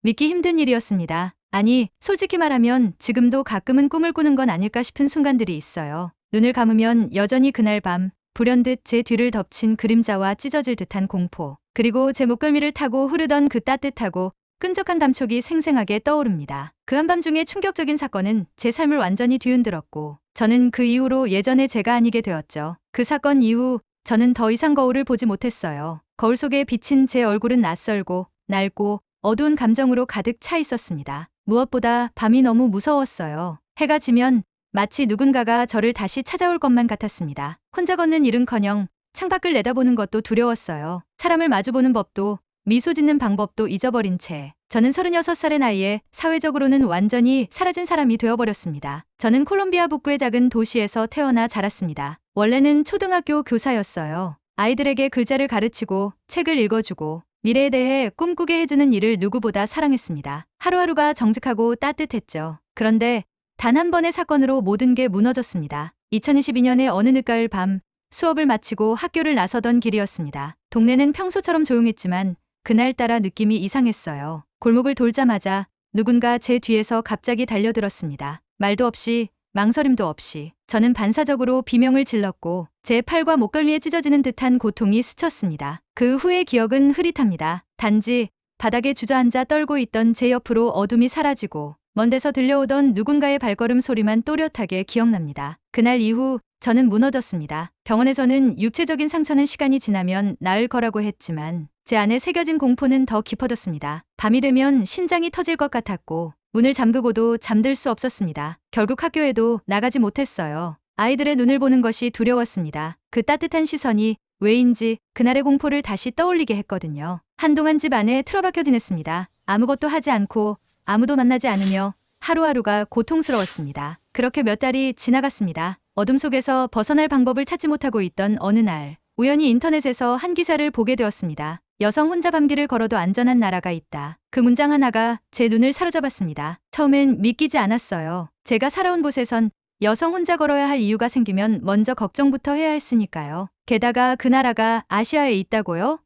믿기 힘든 일이었습니다. 아니, 솔직히 말하면 지금도 가끔은 꿈을 꾸는 건 아닐까 싶은 순간들이 있어요. 눈을 감으면 여전히 그날 밤, 불현듯 제 뒤를 덮친 그림자와 찢어질 듯한 공포, 그리고 제 목덜미를 타고 흐르던 그 따뜻하고 끈적한 감촉이 생생하게 떠오릅니다. 그 한밤중의 충격적인 사건은 제 삶을 완전히 뒤흔들었고, 저는 그 이후로 예전의 제가 아니게 되었죠. 그 사건 이후 저는 더 이상 거울을 보지 못했어요. 거울 속에 비친 제 얼굴은 낯설고 낡고 어두운 감정으로 가득 차 있었습니다. 무엇보다 밤이 너무 무서웠어요. 해가 지면 마치 누군가가 저를 다시 찾아올 것만 같았습니다. 혼자 걷는 일은커녕 창밖을 내다보는 것도 두려웠어요. 사람을 마주보는 법도 미소 짓는 방법도 잊어버린 채 저는 36살의 나이에 사회적으로는 완전히 사라진 사람이 되어버렸습니다. 저는 콜롬비아 북부의 작은 도시에서 태어나 자랐습니다. 원래는 초등학교 교사였어요. 아이들에게 글자를 가르치고 책을 읽어주고 미래에 대해 꿈꾸게 해주는 일을 누구보다 사랑했습니다. 하루하루가 정직하고 따뜻했죠. 그런데 단 한 번의 사건으로 모든 게 무너졌습니다. 2022년의 어느 늦가을 밤, 수업을 마치고 학교를 나서던 길이었습니다. 동네는 평소처럼 조용했지만 그날따라 느낌이 이상했어요. 골목을 돌자마자 누군가 제 뒤에서 갑자기 달려들었습니다. 말도 없이, 망설임도 없이. 저는 반사적으로 비명을 질렀고 제 팔과 목덜미에 찢어지는 듯한 고통이 스쳤습니다. 그 후의 기억은 흐릿합니다. 단지 바닥에 주저앉아 떨고 있던 제 옆으로 어둠이 사라지고 먼 데서 들려오던 누군가의 발걸음 소리만 또렷하게 기억납니다. 그날 이후 저는 무너졌습니다. 병원에서는 육체적인 상처는 시간이 지나면 나을 거라고 했지만 제 안에 새겨진 공포는 더 깊어졌습니다. 밤이 되면 심장이 터질 것 같았고 문을 잠그고도 잠들 수 없었습니다. 결국 학교에도 나가지 못했어요. 아이들의 눈을 보는 것이 두려웠습니다. 그 따뜻한 시선이 왜인지 그날의 공포를 다시 떠올리게 했거든요. 한동안 집 안에 틀어박혀 지냈습니다. 아무것도 하지 않고 아무도 만나지 않으며 하루하루가 고통스러웠습니다. 그렇게 몇 달이 지나갔습니다. 어둠 속에서 벗어날 방법을 찾지 못하고 있던 어느 날 우연히 인터넷에서 한 기사를 보게 되었습니다. 여성 혼자 밤길을 걸어도 안전한 나라가 있다. 그 문장 하나가 제 눈을 사로잡았습니다. 처음엔 믿기지 않았어요. 제가 살아온 곳에선 여성 혼자 걸어야 할 이유가 생기면 먼저 걱정부터 해야 했으니까요. 게다가 그 나라가 아시아에 있다고요?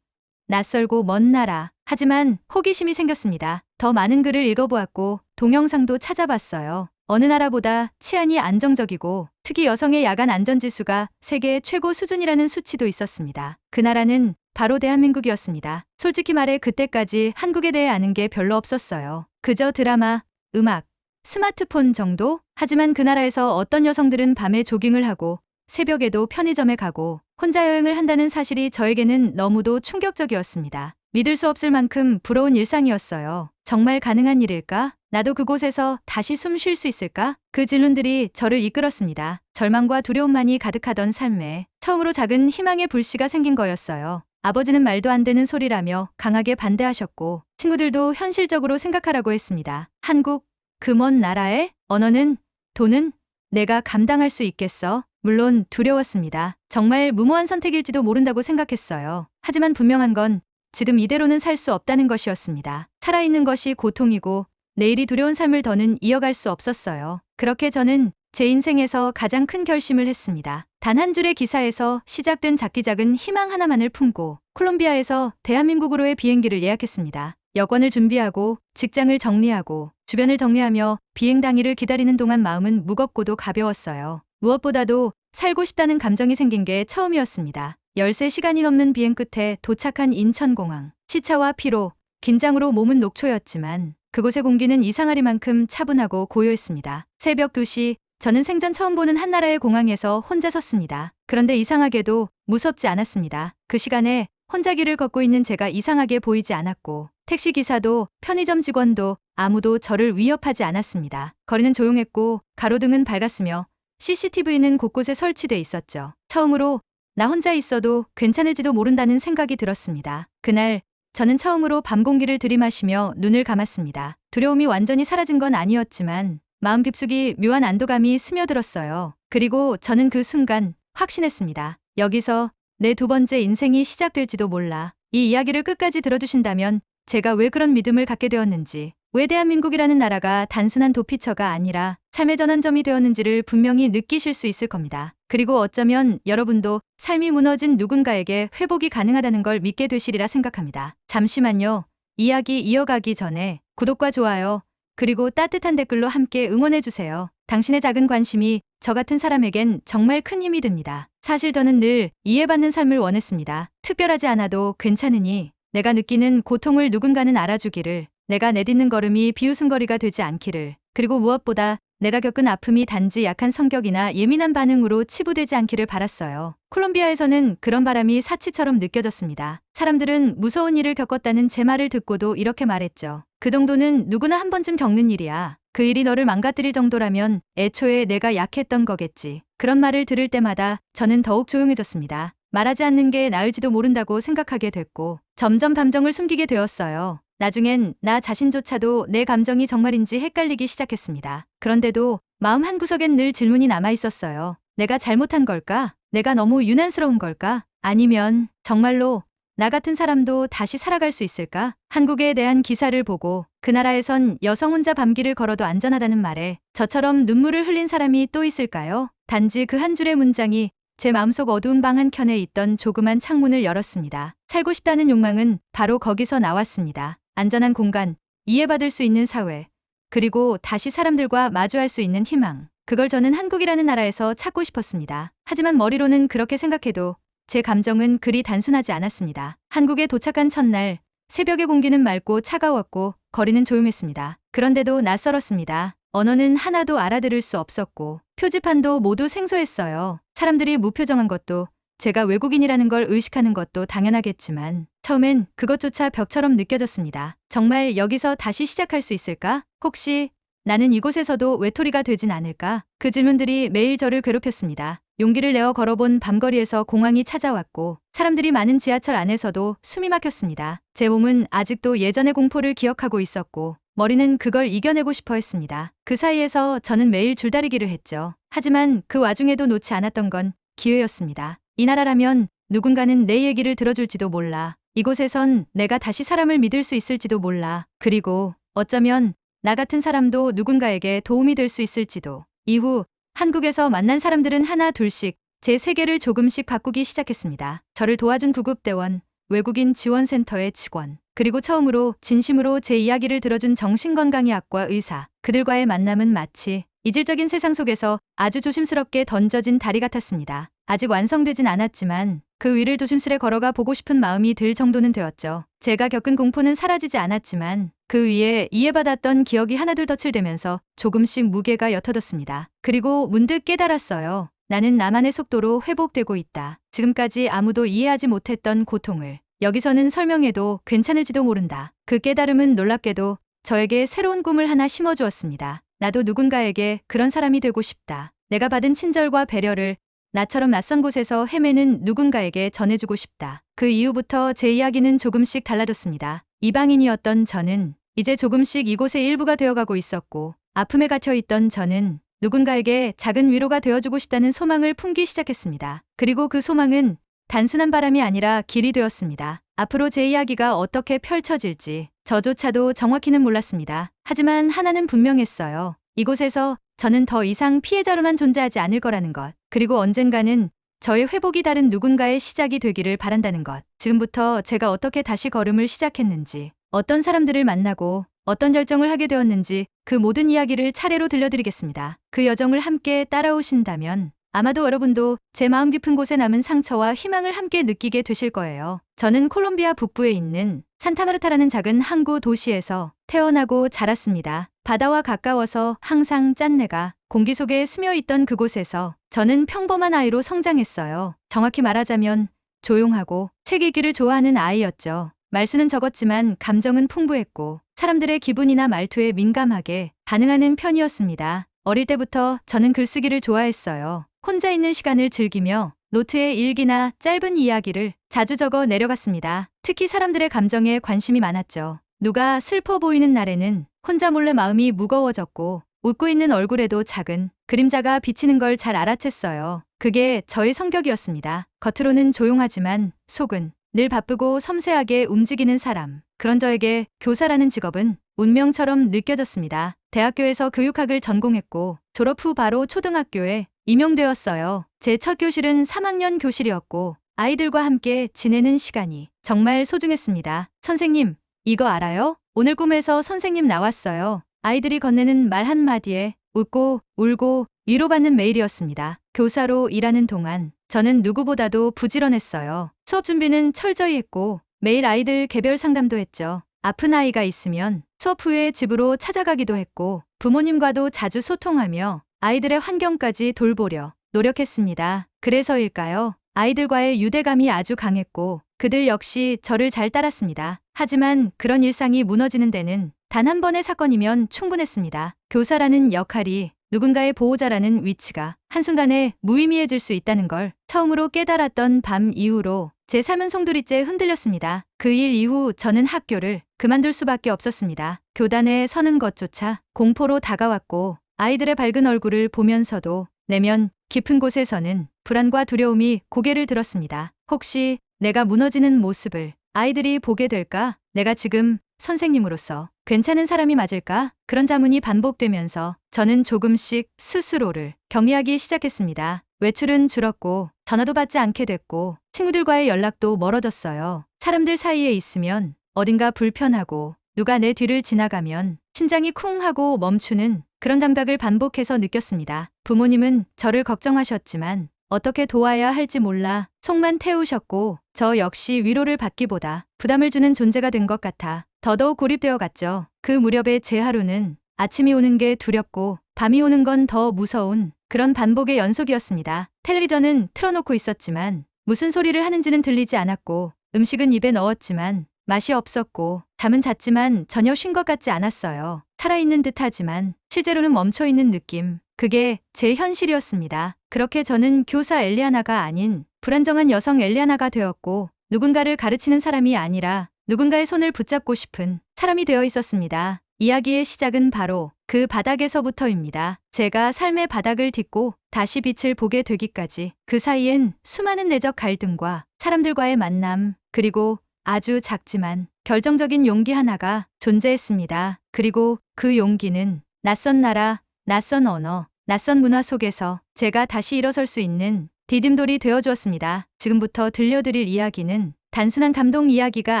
낯설고 먼 나라. 하지만 호기심이 생겼습니다. 더 많은 글을 읽어보았고 동영상도 찾아봤어요. 어느 나라보다 치안이 안정적이고 특히 여성의 야간 안전지수가 세계 최고 수준이라는 수치도 있었습니다. 그 나라는 바로 대한민국이었습니다. 솔직히 말해 그때까지 한국에 대해 아는 게 별로 없었어요. 그저 드라마, 음악, 스마트폰 정도? 하지만 그 나라에서 어떤 여성들은 밤에 조깅을 하고 새벽에도 편의점에 가고 혼자 여행을 한다는 사실이 저에게는 너무도 충격적이었습니다. 믿을 수 없을 만큼 부러운 일상이었어요. 정말 가능한 일일까? 나도 그곳에서 다시 숨 쉴 수 있을까? 그 질문들이 저를 이끌었습니다. 절망과 두려움만이 가득하던 삶에 처음으로 작은 희망의 불씨가 생긴 거였어요. 아버지는 말도 안 되는 소리라며 강하게 반대하셨고 친구들도 현실적으로 생각하라고 했습니다. 한국, 그 먼 나라에? 언어는? 돈은? 내가 감당할 수 있겠어? 물론 두려웠습니다. 정말 무모한 선택일지도 모른다고 생각했어요. 하지만 분명한 건 지금 이대로는 살 수 없다는 것이었습니다. 살아있는 것이 고통이고 내일이 두려운 삶을 더는 이어갈 수 없었어요. 그렇게 저는 제 인생에서 가장 큰 결심을 했습니다. 단 한 줄의 기사에서 시작된 작기작은 희망 하나만을 품고 콜롬비아에서 대한민국으로의 비행기를 예약했습니다. 여권을 준비하고 직장을 정리하고 주변을 정리하며 비행 당일을 기다리는 동안 마음은 무겁고도 가벼웠어요. 무엇보다도 살고 싶다는 감정이 생긴 게 처음이었습니다. 13시간이 넘는 비행 끝에 도착한 인천공항. 시차와 피로, 긴장으로 몸은 녹초였지만 그곳의 공기는 이상하리만큼 차분하고 고요했습니다. 새벽 2시, 저는 생전 처음 보는 한 나라의 공항에서 혼자 섰습니다. 그런데 이상하게도 무섭지 않았습니다. 그 시간에 혼자 길을 걷고 있는 제가 이상하게 보이지 않았고 택시기사도 편의점 직원도 아무도 저를 위협하지 않았습니다. 거리는 조용했고 가로등은 밝았으며 CCTV는 곳곳에 설치돼 있었죠. 처음으로 나 혼자 있어도 괜찮을지도 모른다는 생각이 들었습니다. 그날 저는 처음으로 밤 공기를 들이마시며 눈을 감았습니다. 두려움이 완전히 사라진 건 아니었지만 마음 깊숙이 묘한 안도감이 스며들었어요. 그리고 저는 그 순간 확신했습니다. 여기서 내 두 번째 인생이 시작될지도 몰라. 이 이야기를 끝까지 들어주신다면 제가 왜 그런 믿음을 갖게 되었는지, 왜 대한민국이라는 나라가 단순한 도피처가 아니라 삶의 전환점이 되었는지를 분명히 느끼실 수 있을 겁니다. 그리고 어쩌면 여러분도 삶이 무너진 누군가에게 회복이 가능하다는 걸 믿게 되시리라 생각합니다. 잠시만요. 이야기 이어가기 전에 구독과 좋아요, 그리고 따뜻한 댓글로 함께 응원해주세요. 당신의 작은 관심이 저 같은 사람에겐 정말 큰 힘이 됩니다. 사실 저는 늘 이해받는 삶을 원했습니다. 특별하지 않아도 괜찮으니 내가 느끼는 고통을 누군가는 알아주기를, 내가 내딛는 걸음이 비웃음거리가 되지 않기를, 그리고 무엇보다 내가 겪은 아픔이 단지 약한 성격이나 예민한 반응으로 치부되지 않기를 바랐어요. 콜롬비아에서는 그런 바람이 사치처럼 느껴졌습니다. 사람들은 무서운 일을 겪었다는 제 말을 듣고도 이렇게 말했죠. 그 정도는 누구나 한 번쯤 겪는 일이야. 그 일이 너를 망가뜨릴 정도라면 애초에 내가 약했던 거겠지. 그런 말을 들을 때마다 저는 더욱 조용해졌습니다. 말하지 않는 게 나을지도 모른다고 생각하게 됐고, 점점 감정을 숨기게 되었어요. 나중엔 나 자신조차도 내 감정이 정말인지 헷갈리기 시작했습니다. 그런데도 마음 한구석엔 늘 질문이 남아 있었어요. 내가 잘못한 걸까? 내가 너무 유난스러운 걸까? 아니면 정말로 나 같은 사람도 다시 살아갈 수 있을까? 한국에 대한 기사를 보고 그 나라에선 여성 혼자 밤길을 걸어도 안전하다는 말에 저처럼 눈물을 흘린 사람이 또 있을까요? 단지 그 한 줄의 문장이 제 마음속 어두운 방 한켠에 있던 조그만 창문을 열었습니다. 살고 싶다는 욕망은 바로 거기서 나왔습니다. 안전한 공간, 이해받을 수 있는 사회, 그리고 다시 사람들과 마주할 수 있는 희망. 그걸 저는 한국이라는 나라에서 찾고 싶었습니다. 하지만 머리로는 그렇게 생각해도 제 감정은 그리 단순하지 않았습니다. 한국에 도착한 첫날, 새벽의 공기는 맑고 차가웠고 거리는 조용했습니다. 그런데도 낯설었습니다. 언어는 하나도 알아들을 수 없었고 표지판도 모두 생소했어요. 사람들이 무표정한 것도, 제가 외국인이라는 걸 의식하는 것도 당연하겠지만 처음엔 그것조차 벽처럼 느껴졌습니다. 정말 여기서 다시 시작할 수 있을까? 혹시 나는 이곳에서도 외톨이가 되진 않을까? 그 질문들이 매일 저를 괴롭혔습니다. 용기를 내어 걸어본 밤거리에서 공황이 찾아왔고 사람들이 많은 지하철 안에서도 숨이 막혔습니다. 제 몸은 아직도 예전의 공포를 기억하고 있었고 머리는 그걸 이겨내고 싶어 했습니다. 그 사이에서 저는 매일 줄다리기를 했죠. 하지만 그 와중에도 놓지 않았던 건 기회였습니다. 이 나라라면 누군가는 내 얘기를 들어줄지도 몰라. 이곳에선 내가 다시 사람을 믿을 수 있을지도 몰라. 그리고 어쩌면 나 같은 사람도 누군가에게 도움이 될 수 있을지도. 이후 한국에서 만난 사람들은 하나 둘씩 제 세계를 조금씩 바꾸기 시작했습니다. 저를 도와준 구급대원, 외국인 지원센터의 직원, 그리고 처음으로 진심으로 제 이야기를 들어준 정신건강의학과 의사. 그들과의 만남은 마치 이질적인 세상 속에서 아주 조심스럽게 던져진 다리 같았습니다. 아직 완성되진 않았지만 그 위를 조심스레 걸어가 보고 싶은 마음이 들 정도는 되었죠. 제가 겪은 공포는 사라지지 않았지만 그 위에 이해받았던 기억이 하나둘 덧칠되면서 조금씩 무게가 옅어졌습니다. 그리고 문득 깨달았어요. 나는 나만의 속도로 회복되고 있다. 지금까지 아무도 이해하지 못했던 고통을 여기서는 설명해도 괜찮을지도 모른다. 그 깨달음은 놀랍게도 저에게 새로운 꿈을 하나 심어주었습니다. 나도 누군가에게 그런 사람이 되고 싶다. 내가 받은 친절과 배려를 나처럼 낯선 곳에서 헤매는 누군가에게 전해주고 싶다. 그 이후부터 제 이야기는 조금씩 달라졌습니다. 이방인이었던 저는 이제 조금씩 이곳의 일부가 되어가고 있었고 아픔에 갇혀있던 저는 누군가에게 작은 위로가 되어주고 싶다는 소망을 품기 시작했습니다. 그리고 그 소망은 단순한 바람이 아니라 길이 되었습니다. 앞으로 제 이야기가 어떻게 펼쳐질지 저조차도 정확히는 몰랐습니다. 하지만 하나는 분명했어요. 이곳에서 저는 더 이상 피해자로만 존재하지 않을 거라는 것. 그리고 언젠가는 저의 회복이 다른 누군가의 시작이 되기를 바란다는 것. 지금부터 제가 어떻게 다시 걸음을 시작했는지, 어떤 사람들을 만나고 어떤 결정을 하게 되었는지 그 모든 이야기를 차례로 들려드리겠습니다. 그 여정을 함께 따라오신다면 아마도 여러분도 제 마음 깊은 곳에 남은 상처와 희망을 함께 느끼게 되실 거예요. 저는 콜롬비아 북부에 있는 산타마르타라는 작은 항구 도시에서 태어나고 자랐습니다. 바다와 가까워서 항상 짠내가 공기 속에 스며있던 그곳에서 저는 평범한 아이로 성장했어요. 정확히 말하자면 조용하고 책 읽기를 좋아하는 아이였죠. 말수는 적었지만 감정은 풍부했고 사람들의 기분이나 말투에 민감하게 반응하는 편이었습니다. 어릴 때부터 저는 글쓰기를 좋아했어요. 혼자 있는 시간을 즐기며 노트에 일기나 짧은 이야기를 자주 적어 내려갔습니다. 특히 사람들의 감정에 관심이 많았죠. 누가 슬퍼 보이는 날에는 혼자 몰래 마음이 무거워졌고 웃고 있는 얼굴에도 작은 그림자가 비치는 걸 잘 알아챘어요. 그게 저의 성격이었습니다. 겉으로는 조용하지만 속은 늘 바쁘고 섬세하게 움직이는 사람. 그런 저에게 교사라는 직업은 운명처럼 느껴졌습니다. 대학교에서 교육학을 전공했고 졸업 후 바로 초등학교에 임용되었어요. 제 첫 교실은 3학년 교실이었고 아이들과 함께 지내는 시간이 정말 소중했습니다. 선생님, 이거 알아요? 오늘 꿈에서 선생님 나왔어요. 아이들이 건네는 말 한마디에 웃고 울고 위로받는 매일이었습니다. 교사로 일하는 동안 저는 누구보다도 부지런했어요. 수업 준비는 철저히 했고 매일 아이들 개별 상담도 했죠. 아픈 아이가 있으면 수업 후에 집으로 찾아가기도 했고 부모님과도 자주 소통하며 아이들의 환경까지 돌보려 노력했습니다. 그래서일까요? 아이들과의 유대감이 아주 강했고 그들 역시 저를 잘 따랐습니다. 하지만 그런 일상이 무너지는 데는 단 한 번의 사건이면 충분했습니다. 교사라는 역할이 누군가의 보호자라는 위치가 한순간에 무의미해질 수 있다는 걸 처음으로 깨달았던 밤 이후로 제 삶은 송두리째 흔들렸습니다. 그 일 이후 저는 학교를 그만둘 수밖에 없었습니다. 교단에 서는 것조차 공포로 다가왔고 아이들의 밝은 얼굴을 보면서도 내면 깊은 곳에서는 불안과 두려움이 고개를 들었습니다. 혹시 내가 무너지는 모습을 아이들이 보게 될까? 내가 지금 선생님으로서 괜찮은 사람이 맞을까? 그런 자문이 반복되면서 저는 조금씩 스스로를 격리하기 시작했습니다. 외출은 줄었고 전화도 받지 않게 됐고 친구들과의 연락도 멀어졌어요. 사람들 사이에 있으면 어딘가 불편하고 누가 내 뒤를 지나가면 심장이 쿵 하고 멈추는 그런 감각을 반복해서 느꼈습니다. 부모님은 저를 걱정하셨지만 어떻게 도와야 할지 몰라 속만 태우셨고 저 역시 위로를 받기보다 부담을 주는 존재가 된 것 같아 더더욱 고립되어 갔죠. 그 무렵에 제 하루는 아침이 오는 게 두렵고 밤이 오는 건 더 무서운 그런 반복의 연속이었습니다. 텔레비전은 틀어놓고 있었지만 무슨 소리를 하는지는 들리지 않았고 음식은 입에 넣었지만 맛이 없었고 잠은 잤지만 전혀 쉰 것 같지 않았어요. 살아있는 듯하지만 실제로는 멈춰있는 느낌. 그게 제 현실이었습니다. 그렇게 저는 교사 엘리아나가 아닌 불안정한 여성 엘리아나가 되었고 누군가를 가르치는 사람이 아니라 누군가의 손을 붙잡고 싶은 사람이 되어 있었습니다. 이야기의 시작은 바로 그 바닥에서부터입니다. 제가 삶의 바닥을 딛고 다시 빛을 보게 되기까지 그 사이엔 수많은 내적 갈등과 사람들과의 만남 그리고 아주 작지만 결정적인 용기 하나가 존재했습니다. 그리고 그 용기는 낯선 나라, 낯선 언어, 낯선 문화 속에서 제가 다시 일어설 수 있는 디딤돌이 되어주었습니다. 지금부터 들려드릴 이야기는 단순한 감동 이야기가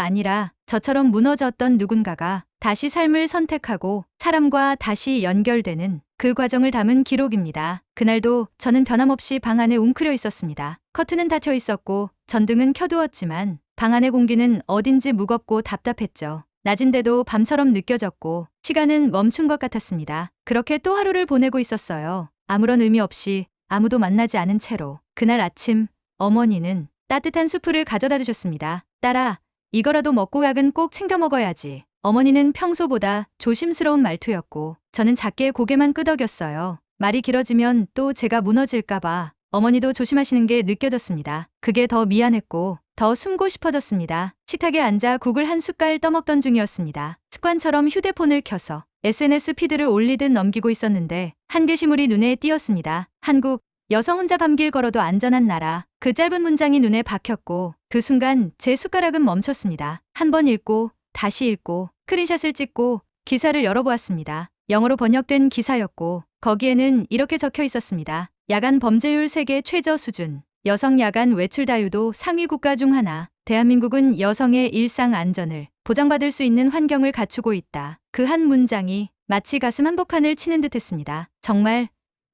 아니라 저처럼 무너졌던 누군가가 다시 삶을 선택하고 사람과 다시 연결되는 그 과정을 담은 기록입니다. 그날도 저는 변함없이 방 안에 웅크려 있었습니다. 커튼은 닫혀 있었고 전등은 켜두었지만 방 안의 공기는 어딘지 무겁고 답답했죠. 낮인데도 밤처럼 느껴졌고 시간은 멈춘 것 같았습니다. 그렇게 또 하루를 보내고 있었어요. 아무런 의미 없이 아무도 만나지 않은 채로 그날 아침 어머니는 따뜻한 수프를 가져다 주셨습니다. 딸아, 이거라도 먹고 약은 꼭 챙겨 먹어야지. 어머니는 평소보다 조심스러운 말투였고 저는 작게 고개만 끄덕였어요. 말이 길어지면 또 제가 무너질까봐 어머니도 조심하시는 게 느껴졌습니다. 그게 더 미안했고 더 숨고 싶어졌습니다. 식탁에 앉아 국을 한 숟갈 떠먹던 중이었습니다. 습관처럼 휴대폰을 켜서 SNS 피드를 올리듯 넘기고 있었는데 한 게시물이 눈에 띄었습니다. 한국, 여성 혼자 밤길 걸어도 안전한 나라. 그 짧은 문장이 눈에 박혔고 그 순간 제 숟가락은 멈췄습니다. 한 번 읽고 다시 읽고 스크린샷을 찍고 기사를 열어보았습니다. 영어로 번역된 기사였고 거기에는 이렇게 적혀 있었습니다. 야간 범죄율 세계 최저 수준. 여성 야간 외출 다유도 상위 국가 중 하나. 대한민국은 여성의 일상 안전을 보장받을 수 있는 환경을 갖추고 있다. 그 한 문장이 마치 가슴 한복판을 치는 듯했습니다. 정말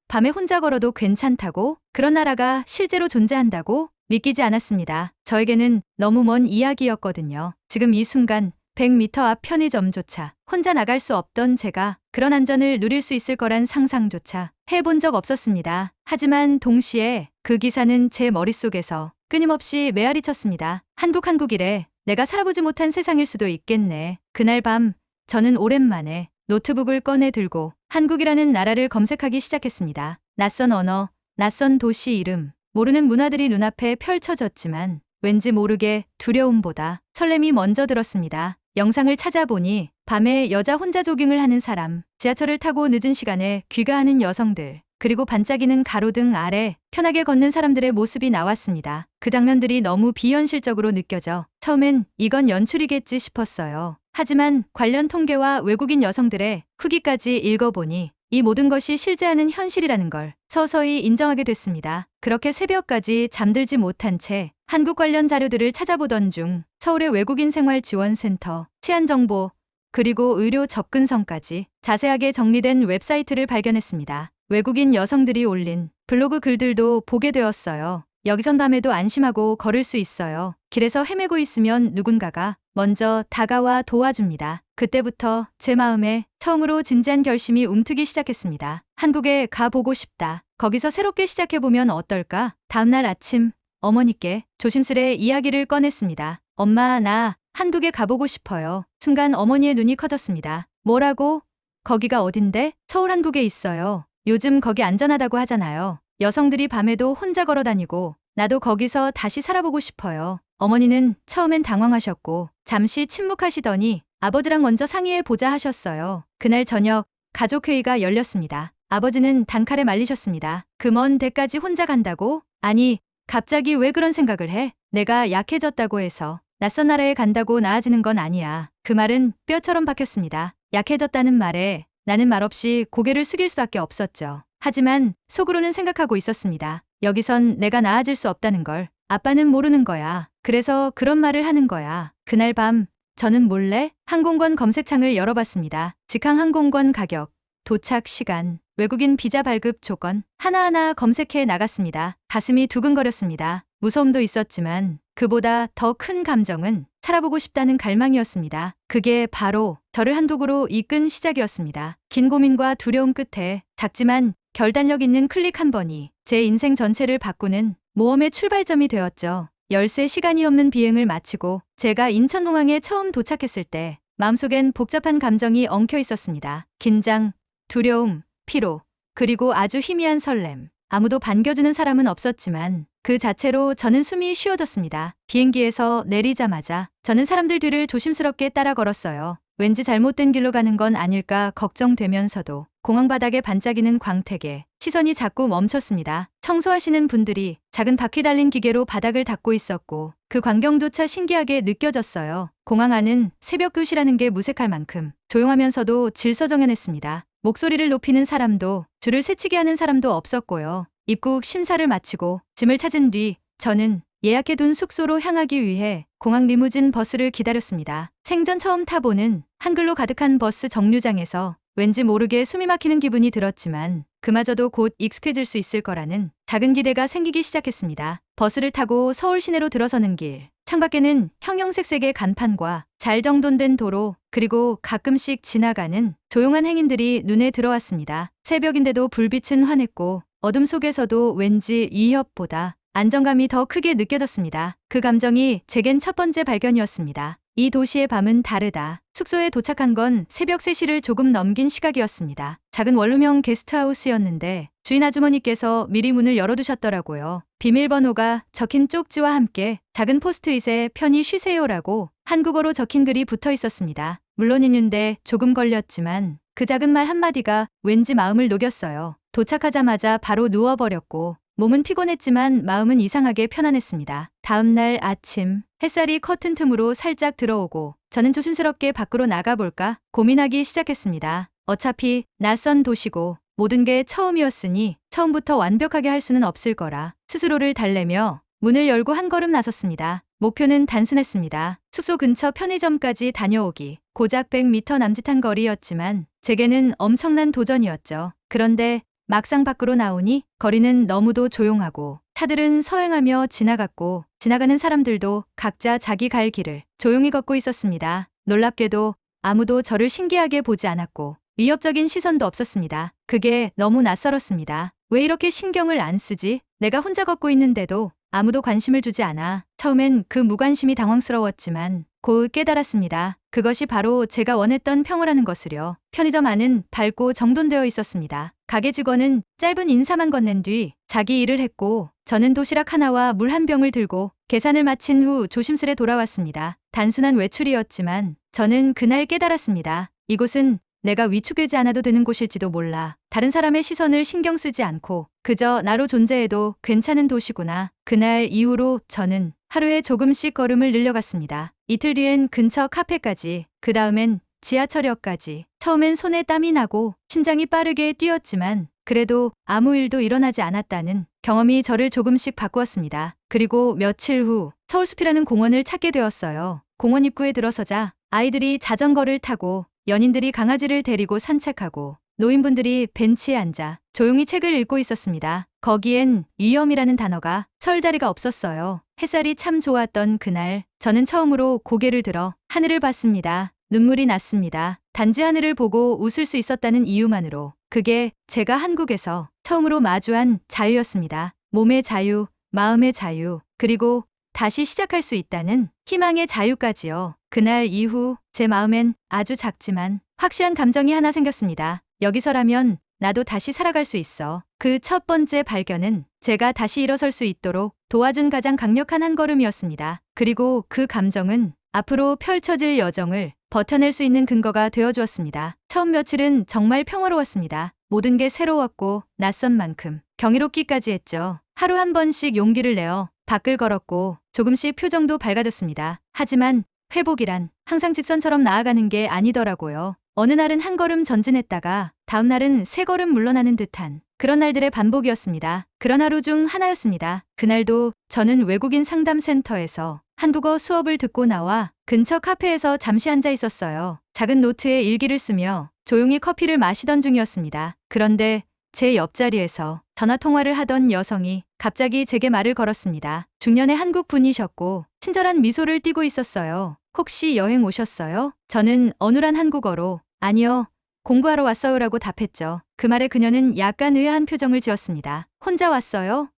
밤에 혼자 걸어도 괜찮다고? 그런 나라가 실제로 존재한다고? 믿기지 않았습니다. 저에게는 너무 먼 이야기였거든요. 지금 이 순간 100m 앞 편의점조차 혼자 나갈 수 없던 제가 그런 안전을 누릴 수 있을 거란 상상조차 해본 적 없었습니다. 하지만 동시에 그 기사는 제 머릿속에서 끊임없이 메아리 쳤습니다. 한국이래. 내가 살아보지 못한 세상일 수도 있겠네. 그날 밤 저는 오랜만에 노트북을 꺼내 들고 한국이라는 나라를 검색하기 시작했습니다. 낯선 언어, 낯선 도시 이름, 모르는 문화들이 눈앞에 펼쳐졌지만 왠지 모르게 두려움보다 설렘이 먼저 들었습니다. 영상을 찾아보니 밤에 여자 혼자 조깅을 하는 사람, 지하철을 타고 늦은 시간에 귀가하는 여성들, 그리고 반짝이는 가로등 아래 편하게 걷는 사람들의 모습이 나왔습니다. 그 장면들이 너무 비현실적으로 느껴져 처음엔 이건 연출이겠지 싶었어요. 하지만 관련 통계와 외국인 여성들의 후기까지 읽어보니 이 모든 것이 실제하는 현실이라는 걸 서서히 인정하게 됐습니다. 그렇게 새벽까지 잠들지 못한 채 한국 관련 자료들을 찾아보던 중 서울의 외국인 생활 지원센터, 치안 정보, 그리고 의료 접근성까지 자세하게 정리된 웹사이트를 발견했습니다. 외국인 여성들이 올린 블로그 글들도 보게 되었어요. 여기선 밤에도 안심하고 걸을 수 있어요. 길에서 헤매고 있으면 누군가가 먼저 다가와 도와줍니다. 그때부터 제 마음에 처음으로 진지한 결심이 움트기 시작했습니다. 한국에 가보고 싶다. 거기서 새롭게 시작해보면 어떨까? 다음날 아침 어머니께 조심스레 이야기를 꺼냈습니다. 엄마, 나 한국에 가보고 싶어요. 순간 어머니의 눈이 커졌습니다. 뭐라고? 거기가 어딘데? 서울 한국에 있어요. 요즘 거기 안전하다고 하잖아요. 여성들이 밤에도 혼자 걸어 다니고 나도 거기서 다시 살아보고 싶어요. 어머니는 처음엔 당황하셨고 잠시 침묵하시더니 아버지랑 먼저 상의해 보자 하셨어요. 그날 저녁 가족회의가 열렸습니다. 아버지는 단칼에 말리셨습니다. 그 먼 데까지 혼자 간다고? 아니, 갑자기 왜 그런 생각을 해? 내가 약해졌다고 해서 낯선 나라에 간다고 나아지는 건 아니야. 그 말은 뼈처럼 박혔습니다. 약해졌다는 말에 나는 말없이 고개를 숙일 수밖에 없었죠. 하지만 속으로는 생각하고 있었습니다. 여기선 내가 나아질 수 없다는 걸 아빠는 모르는 거야. 그래서 그런 말을 하는 거야. 그날 밤 저는 몰래 항공권 검색창을 열어봤습니다. 직항 항공권 가격, 도착 시간, 외국인 비자 발급 조건 하나하나 검색해 나갔습니다. 가슴이 두근거렸습니다. 무서움도 있었지만 그보다 더 큰 감정은 살아보고 싶다는 갈망이었습니다. 그게 바로 저를 한국으로 이끈 시작이었습니다. 긴 고민과 두려움 끝에 작지만 결단력 있는 클릭 한 번이 제 인생 전체를 바꾸는 모험의 출발점이 되었죠. 열세 시간이 없는 비행을 마치고 제가 인천공항에 처음 도착했을 때 마음속엔 복잡한 감정이 엉켜 있었습니다. 긴장, 두려움, 피로, 그리고 아주 희미한 설렘. 아무도 반겨주는 사람은 없었지만 그 자체로 저는 숨이 쉬어졌습니다. 비행기에서 내리자마자 저는 사람들 뒤를 조심스럽게 따라 걸었어요. 왠지 잘못된 길로 가는 건 아닐까 걱정되면서도 공항 바닥에 반짝이는 광택에 시선이 자꾸 멈췄습니다. 청소하시는 분들이 작은 바퀴 달린 기계로 바닥을 닦고 있었고 그 광경조차 신기하게 느껴졌어요. 공항 안은 새벽 2시라는 게 무색할 만큼 조용하면서도 질서정연했습니다. 목소리를 높이는 사람도 줄을 새치게 하는 사람도 없었고요. 입국 심사를 마치고 짐을 찾은 뒤 저는 예약해둔 숙소로 향하기 위해 공항 리무진 버스를 기다렸습니다. 생전 처음 타보는 한글로 가득한 버스 정류장에서 왠지 모르게 숨이 막히는 기분이 들었지만 그마저도 곧 익숙해질 수 있을 거라는 작은 기대가 생기기 시작했습니다. 버스를 타고 서울 시내로 들어서는 길. 창밖에는 형형색색의 간판과 잘 정돈된 도로 그리고 가끔씩 지나가는 조용한 행인들이 눈에 들어왔습니다. 새벽인데도 불빛은 환했고 어둠 속에서도 왠지 위협보다 안정감이 더 크게 느껴졌습니다. 그 감정이 제겐 첫 번째 발견이었습니다. 이 도시의 밤은 다르다. 숙소에 도착한 건 새벽 3시를 조금 넘긴 시각이었습니다. 작은 원룸형 게스트하우스였는데 주인 아주머니께서 미리 문을 열어두셨더라고요. 비밀번호가 적힌 쪽지와 함께 작은 포스트잇에 편히 쉬세요라고 한국어로 적힌 글이 붙어 있었습니다. 물론 있는데 조금 걸렸지만 그 작은 말 한마디가 왠지 마음을 녹였어요. 도착하자마자 바로 누워버렸고 몸은 피곤했지만 마음은 이상하게 편안했습니다. 다음 날 아침 햇살이 커튼 틈으로 살짝 들어오고 저는 조심스럽게 밖으로 나가볼까 고민하기 시작했습니다. 어차피 낯선 도시고 모든 게 처음이었으니 처음부터 완벽하게 할 수는 없을 거라 스스로를 달래며 문을 열고 한 걸음 나섰습니다. 목표는 단순했습니다. 숙소 근처 편의점까지 다녀오기. 고작 100m 남짓한 거리였지만 제게는 엄청난 도전이었죠. 그런데 막상 밖으로 나오니 거리는 너무도 조용하고 차들은 서행하며 지나갔고 지나가는 사람들도 각자 자기 갈 길을 조용히 걷고 있었습니다. 놀랍게도 아무도 저를 신기하게 보지 않았고 위협적인 시선도 없었습니다. 그게 너무 낯설었습니다. 왜 이렇게 신경을 안 쓰지? 내가 혼자 걷고 있는데도 아무도 관심을 주지 않아. 처음엔 그 무관심이 당황스러웠지만 곧 깨달았습니다. 그것이 바로 제가 원했던 평화라는 것을요. 편의점 안은 밝고 정돈되어 있었습니다. 가게 직원은 짧은 인사만 건넨 뒤 자기 일을 했고 저는 도시락 하나와 물 한 병을 들고 계산을 마친 후 조심스레 돌아왔습니다. 단순한 외출이었지만 저는 그날 깨달았습니다. 이곳은 내가 위축되지 않아도 되는 곳일지도 몰라. 다른 사람의 시선을 신경 쓰지 않고 그저 나로 존재해도 괜찮은 도시구나. 그날 이후로 저는 하루에 조금씩 걸음을 늘려갔습니다. 이틀 뒤엔 근처 카페까지, 그 다음엔 지하철역까지 처음엔 손에 땀이 나고 심장이 빠르게 뛰었지만 그래도 아무 일도 일어나지 않았다는 경험이 저를 조금씩 바꾸었습니다. 그리고 며칠 후 서울숲이라는 공원을 찾게 되었어요. 공원 입구에 들어서자 아이들이 자전거를 타고 연인들이 강아지를 데리고 산책하고 노인분들이 벤치에 앉아 조용히 책을 읽고 있었습니다. 거기엔 위험이라는 단어가 설 자리가 없었어요. 햇살이 참 좋았던 그날 저는 처음으로 고개를 들어 하늘을 봤습니다. 눈물이 났습니다. 단지 하늘을 보고 웃을 수 있었다는 이유만으로. 그게 제가 한국에서 처음으로 마주한 자유였습니다. 몸의 자유, 마음의 자유, 그리고 다시 시작할 수 있다는 희망의 자유까지요. 그날 이후 제 마음엔 아주 작지만 확실한 감정이 하나 생겼습니다. 여기서라면 나도 다시 살아갈 수 있어. 그 첫 번째 발견은 제가 다시 일어설 수 있도록 도와준 가장 강력한 한 걸음이었습니다. 그리고 그 감정은 앞으로 펼쳐질 여정을 버텨낼 수 있는 근거가 되어주었습니다. 처음 며칠은 정말 평화로웠습니다. 모든 게 새로웠고 낯선 만큼 경이롭기까지 했죠. 하루 한 번씩 용기를 내어 밖을 걸었고 조금씩 표정도 밝아졌습니다. 하지만 회복이란 항상 직선처럼 나아가는 게 아니더라고요. 어느 날은 한 걸음 전진했다가 다음 날은 세 걸음 물러나는 듯한 그런 날들의 반복이었습니다. 그런 하루 중 하나였습니다. 그날도 저는 외국인 상담센터에서 한국어 수업을 듣고 나와 근처 카페에서 잠시 앉아 있었어요. 작은 노트에 일기를 쓰며 조용히 커피를 마시던 중이었습니다. 그런데 제 옆자리에서 전화통화를 하던 여성이 갑자기 제게 말을 걸었습니다. 중년의 한국 분이셨고 친절한 미소를 띠고 있었어요. 혹시 여행 오셨어요? 저는 어눌한 한국어로 아니요, 공부하러 왔어요라고 답했죠. 그 말에 그녀는 약간 의아한 표정을 지었습니다. 혼자 왔어요?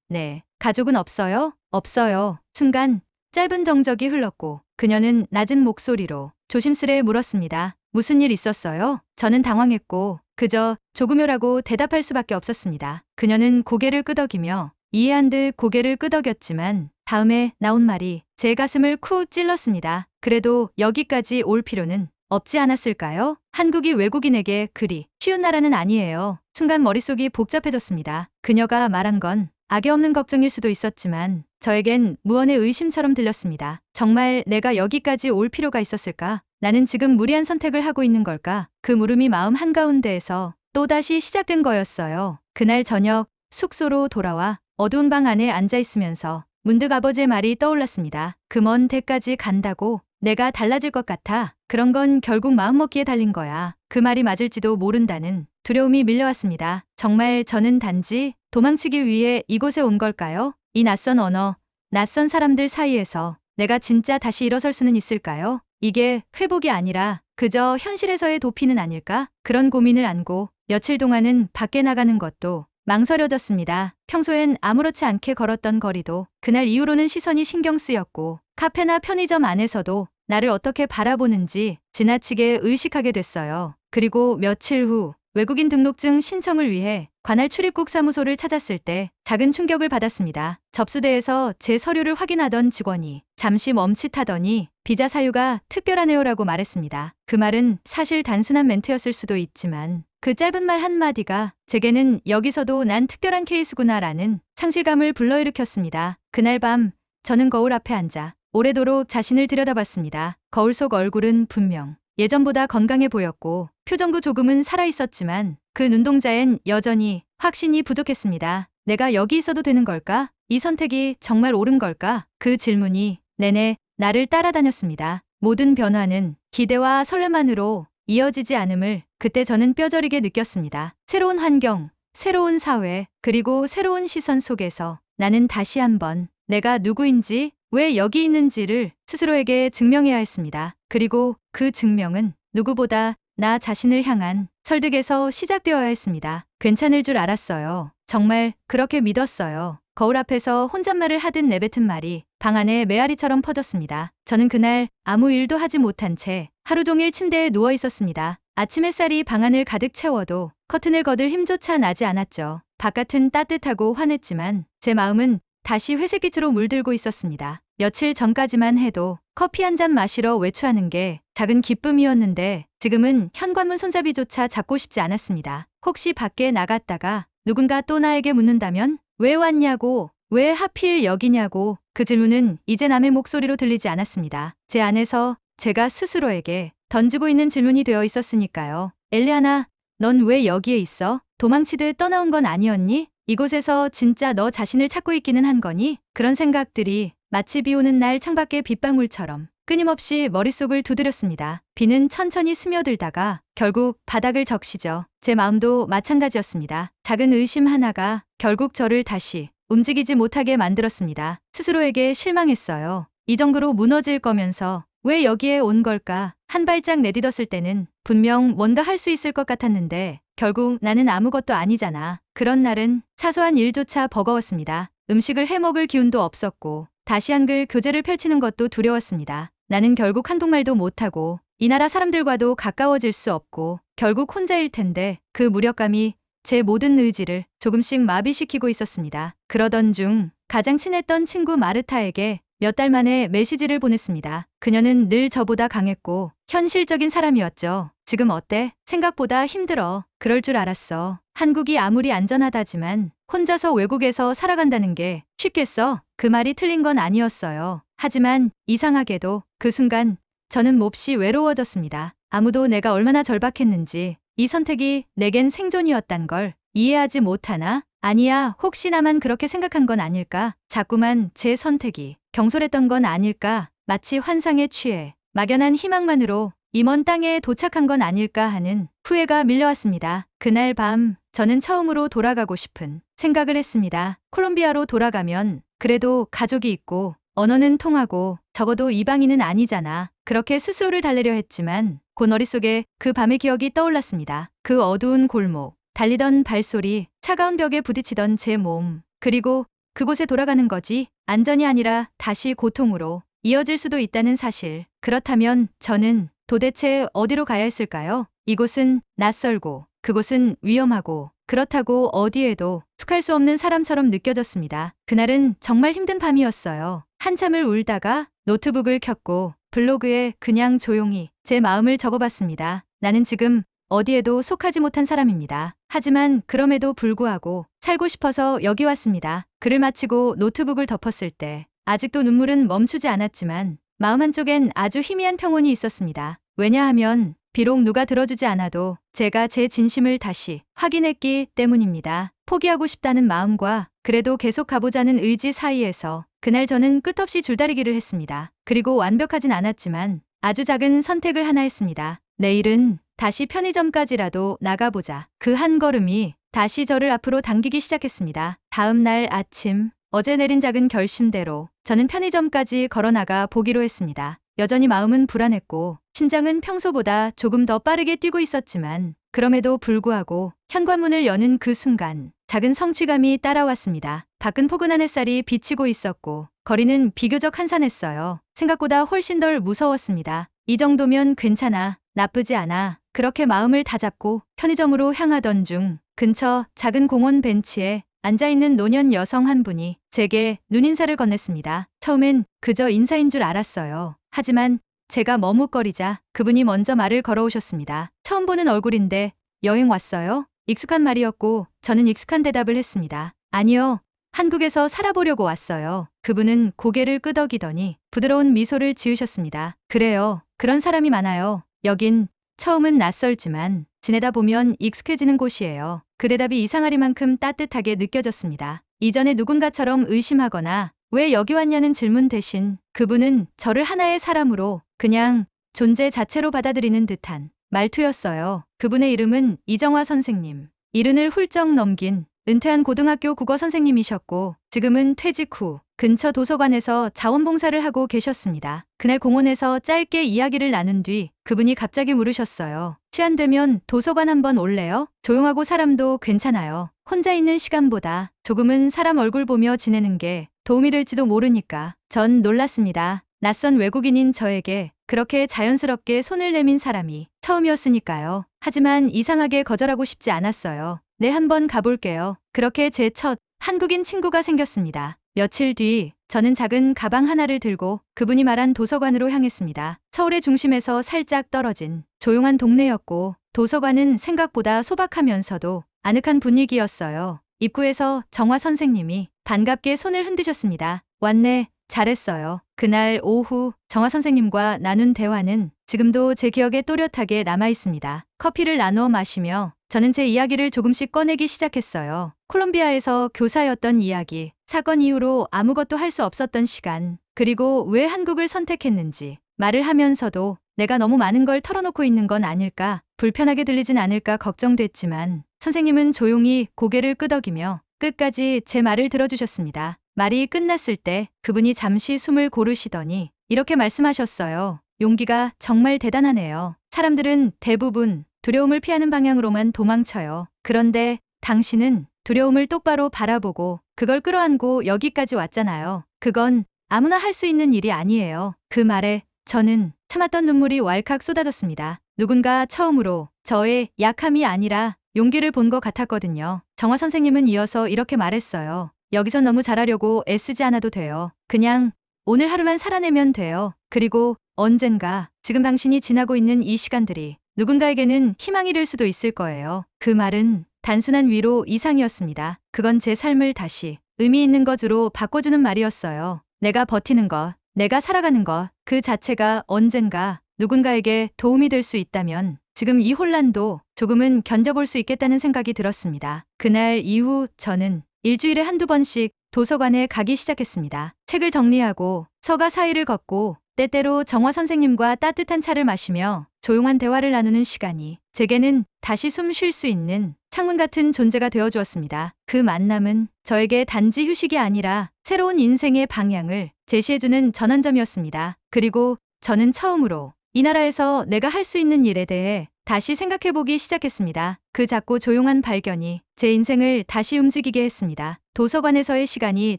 네. 가족은 없어요? 없어요. 순간 짧은 정적이 흘렀고 그녀는 낮은 목소리로 조심스레 물었습니다. 무슨 일 있었어요? 저는 당황했고 그저 조금요라고 대답할 수밖에 없었습니다. 그녀는 고개를 끄덕이며 이해한 듯 고개를 끄덕였지만 다음에 나온 말이 제 가슴을 쿡 찔렀습니다. 그래도 여기까지 올 필요는 없지 않았을까요? 한국이 외국인에게 그리 쉬운 나라는 아니에요. 순간 머릿속이 복잡해졌습니다. 그녀가 말한 건 악의 없는 걱정일 수도 있었지만 저에겐 무언의 의심처럼 들렸습니다. 정말 내가 여기까지 올 필요가 있었을까? 나는 지금 무리한 선택을 하고 있는 걸까? 그 물음이 마음 한가운데에서 또다시 시작된 거였어요. 그날 저녁 숙소로 돌아와 어두운 방 안에 앉아 있으면서 문득 아버지의 말이 떠올랐습니다. 그 먼 데까지 간다고 내가 달라질 것 같아. 그런 건 결국 마음먹기에 달린 거야. 그 말이 맞을지도 모른다는 두려움이 밀려왔습니다. 정말 저는 단지 도망치기 위해 이곳에 온 걸까요? 이 낯선 언어, 낯선 사람들 사이에서 내가 진짜 다시 일어설 수는 있을까요? 이게 회복이 아니라 그저 현실에서의 도피는 아닐까? 그런 고민을 안고 며칠 동안은 밖에 나가는 것도 망설여졌습니다. 평소엔 아무렇지 않게 걸었던 거리도 그날 이후로는 시선이 신경 쓰였고 카페나 편의점 안에서도 나를 어떻게 바라보는지 지나치게 의식하게 됐어요. 그리고 며칠 후 외국인 등록증 신청을 위해 관할 출입국 사무소를 찾았을 때 작은 충격을 받았습니다. 접수대에서 제 서류를 확인하던 직원이 잠시 멈칫하더니 비자 사유가 특별하네요라고 말했습니다. 그 말은 사실 단순한 멘트였을 수도 있지만 그 짧은 말 한마디가 제게는 여기서도 난 특별한 케이스구나라는 상실감을 불러일으켰습니다. 그날 밤 저는 거울 앞에 앉아 오래도록 자신을 들여다봤습니다. 거울 속 얼굴은 분명 예전보다 건강해 보였고 표정도 조금은 살아있었지만 그 눈동자엔 여전히 확신이 부족했습니다. 내가 여기 있어도 되는 걸까? 이 선택이 정말 옳은 걸까? 그 질문이 내내 나를 따라다녔습니다. 모든 변화는 기대와 설렘만으로 이어지지 않음을 그때 저는 뼈저리게 느꼈습니다. 새로운 환경, 새로운 사회, 그리고 새로운 시선 속에서 나는 다시 한번 내가 누구인지 왜 여기 있는지를 스스로에게 증명해야 했습니다. 그리고 그 증명은 누구보다 나 자신을 향한 설득에서 시작되어야 했습니다. 괜찮을 줄 알았어요. 정말 그렇게 믿었어요. 거울 앞에서 혼잣말을 하듯 내뱉은 말이 방 안에 메아리처럼 퍼졌습니다. 저는 그날 아무 일도 하지 못한 채 하루 종일 침대에 누워 있었습니다. 아침 햇살이 방 안을 가득 채워도 커튼을 거들 힘조차 나지 않았죠. 바깥은 따뜻하고 환했지만 제 마음은 다시 회색빛으로 물들고 있었습니다. 며칠 전까지만 해도 커피 한 잔 마시러 외출하는 게 작은 기쁨이었는데 지금은 현관문 손잡이조차 잡고 싶지 않았습니다. 혹시 밖에 나갔다가 누군가 또 나에게 묻는다면 왜 왔냐고, 왜 하필 여기냐고 그 질문은 이제 남의 목소리로 들리지 않았습니다. 제 안에서 제가 스스로에게 던지고 있는 질문이 되어 있었으니까요. 엘리아나, 넌 왜 여기에 있어? 도망치듯 떠나온 건 아니었니? 이곳에서 진짜 너 자신을 찾고 있기는 한 거니? 그런 생각들이 마치 비 오는 날 창밖의 빗방울처럼 끊임없이 머릿속을 두드렸습니다. 비는 천천히 스며들다가 결국 바닥을 적시죠. 제 마음도 마찬가지였습니다. 작은 의심 하나가 결국 저를 다시 움직이지 못하게 만들었습니다. 스스로에게 실망했어요. 이 정도로 무너질 거면서 왜 여기에 온 걸까? 한 발짝 내딛었을 때는 분명 뭔가 할 수 있을 것 같았는데 결국 나는 아무것도 아니잖아. 그런 날은 사소한 일조차 버거웠습니다. 음식을 해먹을 기운도 없었고 다시 한글 교재를 펼치는 것도 두려웠습니다. 나는 결국 한동말도 못하고 이 나라 사람들과도 가까워질 수 없고 결국 혼자일 텐데 그 무력감이 제 모든 의지를 조금씩 마비시키고 있었습니다. 그러던 중 가장 친했던 친구 마르타에게 몇 달 만에 메시지를 보냈습니다. 그녀는 늘 저보다 강했고 현실적인 사람이었죠. 지금 어때? 생각보다 힘들어. 그럴 줄 알았어. 한국이 아무리 안전하다지만 혼자서 외국에서 살아간다는 게 쉽겠어? 그 말이 틀린 건 아니었어요. 하지만 이상하게도 그 순간 저는 몹시 외로워졌습니다. 아무도 내가 얼마나 절박했는지 이 선택이 내겐 생존이었단 걸 이해하지 못하나? 아니야, 혹시 나만 그렇게 생각한 건 아닐까? 자꾸만 제 선택이 경솔했던 건 아닐까? 마치 환상에 취해 막연한 희망만으로 이 먼 땅에 도착한 건 아닐까 하는 후회가 밀려왔습니다. 그날 밤 저는 처음으로 돌아가고 싶은 생각을 했습니다. 콜롬비아로 돌아가면 그래도 가족이 있고 언어는 통하고 적어도 이방인은 아니잖아. 그렇게 스스로를 달래려 했지만 곧 머릿속에 그 밤의 기억이 떠올랐습니다. 그 어두운 골목, 달리던 발소리, 차가운 벽에 부딪히던 제 몸, 그리고 그곳에 돌아가는 거지 안전이 아니라 다시 고통으로 이어질 수도 있다는 사실. 그렇다면 저는 도대체 어디로 가야 했을까요? 이곳은 낯설고 그곳은 위험하고 그렇다고 어디에도 속할 수 없는 사람처럼 느껴졌습니다. 그날은 정말 힘든 밤이었어요. 한참을 울다가 노트북을 켰고 블로그에 그냥 조용히 제 마음을 적어봤습니다. 나는 지금 어디에도 속하지 못한 사람입니다. 하지만 그럼에도 불구하고 살고 싶어서 여기 왔습니다. 글을 마치고 노트북을 덮었을 때 아직도 눈물은 멈추지 않았지만 마음 한쪽엔 아주 희미한 평온이 있었습니다. 왜냐하면 비록 누가 들어주지 않아도 제가 제 진심을 다시 확인했기 때문입니다. 포기하고 싶다는 마음과 그래도 계속 가보자는 의지 사이에서 그날 저는 끝없이 줄다리기를 했습니다. 그리고 완벽하진 않았지만 아주 작은 선택을 하나 했습니다. 내일은 다시 편의점까지라도 나가보자. 그 한 걸음이 다시 저를 앞으로 당기기 시작했습니다. 다음 날 아침, 어제 내린 작은 결심대로 저는 편의점까지 걸어나가 보기로 했습니다. 여전히 마음은 불안했고 심장은 평소보다 조금 더 빠르게 뛰고 있었지만 그럼에도 불구하고 현관문을 여는 그 순간 작은 성취감이 따라왔습니다. 밖은 포근한 햇살이 비치고 있었고 거리는 비교적 한산했어요. 생각보다 훨씬 덜 무서웠습니다. 이 정도면 괜찮아. 나쁘지 않아. 그렇게 마음을 다잡고 편의점으로 향하던 중 근처 작은 공원 벤치에 앉아있는 노년 여성 한 분이 제게 눈인사를 건넸습니다. 처음엔 그저 인사인 줄 알았어요. 하지만 제가 머뭇거리자 그분이 먼저 말을 걸어오셨습니다. 처음 보는 얼굴인데 여행 왔어요? 익숙한 말이었고 저는 익숙한 대답을 했습니다. 아니요. 한국에서 살아보려고 왔어요. 그분은 고개를 끄덕이더니 부드러운 미소를 지으셨습니다. 그래요. 그런 사람이 많아요. 여긴 처음은 낯설지만 지내다 보면 익숙해지는 곳이에요. 그 대답이 이상하리만큼 따뜻하게 느껴졌습니다. 이전에 누군가처럼 의심하거나 왜 여기 왔냐는 질문 대신 그분은 저를 하나의 사람으로 그냥 존재 자체로 받아들이는 듯한 말투였어요. 그분의 이름은 이정화 선생님. 70을 훌쩍 넘긴 은퇴한 고등학교 국어 선생님이셨고 지금은 퇴직 후 근처 도서관에서 자원봉사를 하고 계셨습니다. 그날 공원에서 짧게 이야기를 나눈 뒤 그분이 갑자기 물으셨어요. 시간 되면 도서관 한번 올래요? 조용하고 사람도 괜찮아요. 혼자 있는 시간보다 조금은 사람 얼굴 보며 지내는 게 도움이 될지도 모르니까. 전 놀랐습니다. 낯선 외국인인 저에게 그렇게 자연스럽게 손을 내민 사람이 처음이었으니까요. 하지만 이상하게 거절하고 싶지 않았어요. 네, 한번 가볼게요. 그렇게 제 첫 한국인 친구가 생겼습니다. 며칠 뒤 저는 작은 가방 하나를 들고 그분이 말한 도서관으로 향했습니다. 서울의 중심에서 살짝 떨어진 조용한 동네였고 도서관은 생각보다 소박하면서도 아늑한 분위기였어요. 입구에서 정화 선생님이 반갑게 손을 흔드셨습니다. 왔네. 잘했어요. 그날 오후 정화 선생님과 나눈 대화는 지금도 제 기억에 또렷하게 남아 있습니다. 커피를 나누어 마시며 저는 제 이야기를 조금씩 꺼내기 시작했어요. 콜롬비아에서 교사였던 이야기, 사건 이후로 아무것도 할 수 없었던 시간, 그리고 왜 한국을 선택했는지, 말을 하면서도 내가 너무 많은 걸 털어놓고 있는 건 아닐까, 불편하게 들리진 않을까 걱정됐지만 선생님은 조용히 고개를 끄덕이며 끝까지 제 말을 들어주셨습니다. 말이 끝났을 때 그분이 잠시 숨을 고르시더니 이렇게 말씀하셨어요. 용기가 정말 대단하네요. 사람들은 대부분 두려움을 피하는 방향으로만 도망쳐요. 그런데 당신은 두려움을 똑바로 바라보고 그걸 끌어안고 여기까지 왔잖아요. 그건 아무나 할 수 있는 일이 아니에요. 그 말에 저는 참았던 눈물이 왈칵 쏟아졌습니다. 누군가 처음으로 저의 약함이 아니라 용기를 본 것 같았거든요. 정화 선생님은 이어서 이렇게 말했어요. 여기선 너무 잘하려고 애쓰지 않아도 돼요. 그냥 오늘 하루만 살아내면 돼요. 그리고 언젠가 지금 당신이 지나고 있는 이 시간들이 누군가에게는 희망이 될 수도 있을 거예요. 그 말은 단순한 위로 이상이었습니다. 그건 제 삶을 다시 의미 있는 것으로 바꿔주는 말이었어요. 내가 버티는 것, 내가 살아가는 것, 그 자체가 언젠가 누군가에게 도움이 될 수 있다면 지금 이 혼란도 조금은 견뎌볼 수 있겠다는 생각이 들었습니다. 그날 이후 저는 일주일에 한두 번씩 도서관에 가기 시작했습니다. 책을 정리하고 서가 사이를 걷고 때때로 정화 선생님과 따뜻한 차를 마시며 조용한 대화를 나누는 시간이 제게는 다시 숨 쉴 수 있는 창문 같은 존재가 되어주었습니다. 그 만남은 저에게 단지 휴식이 아니라 새로운 인생의 방향을 제시해주는 전환점이었습니다. 그리고 저는 처음으로 이 나라에서 내가 할 수 있는 일에 대해 다시 생각해보기 시작했습니다. 그 작고 조용한 발견이 제 인생을 다시 움직이게 했습니다. 도서관에서의 시간이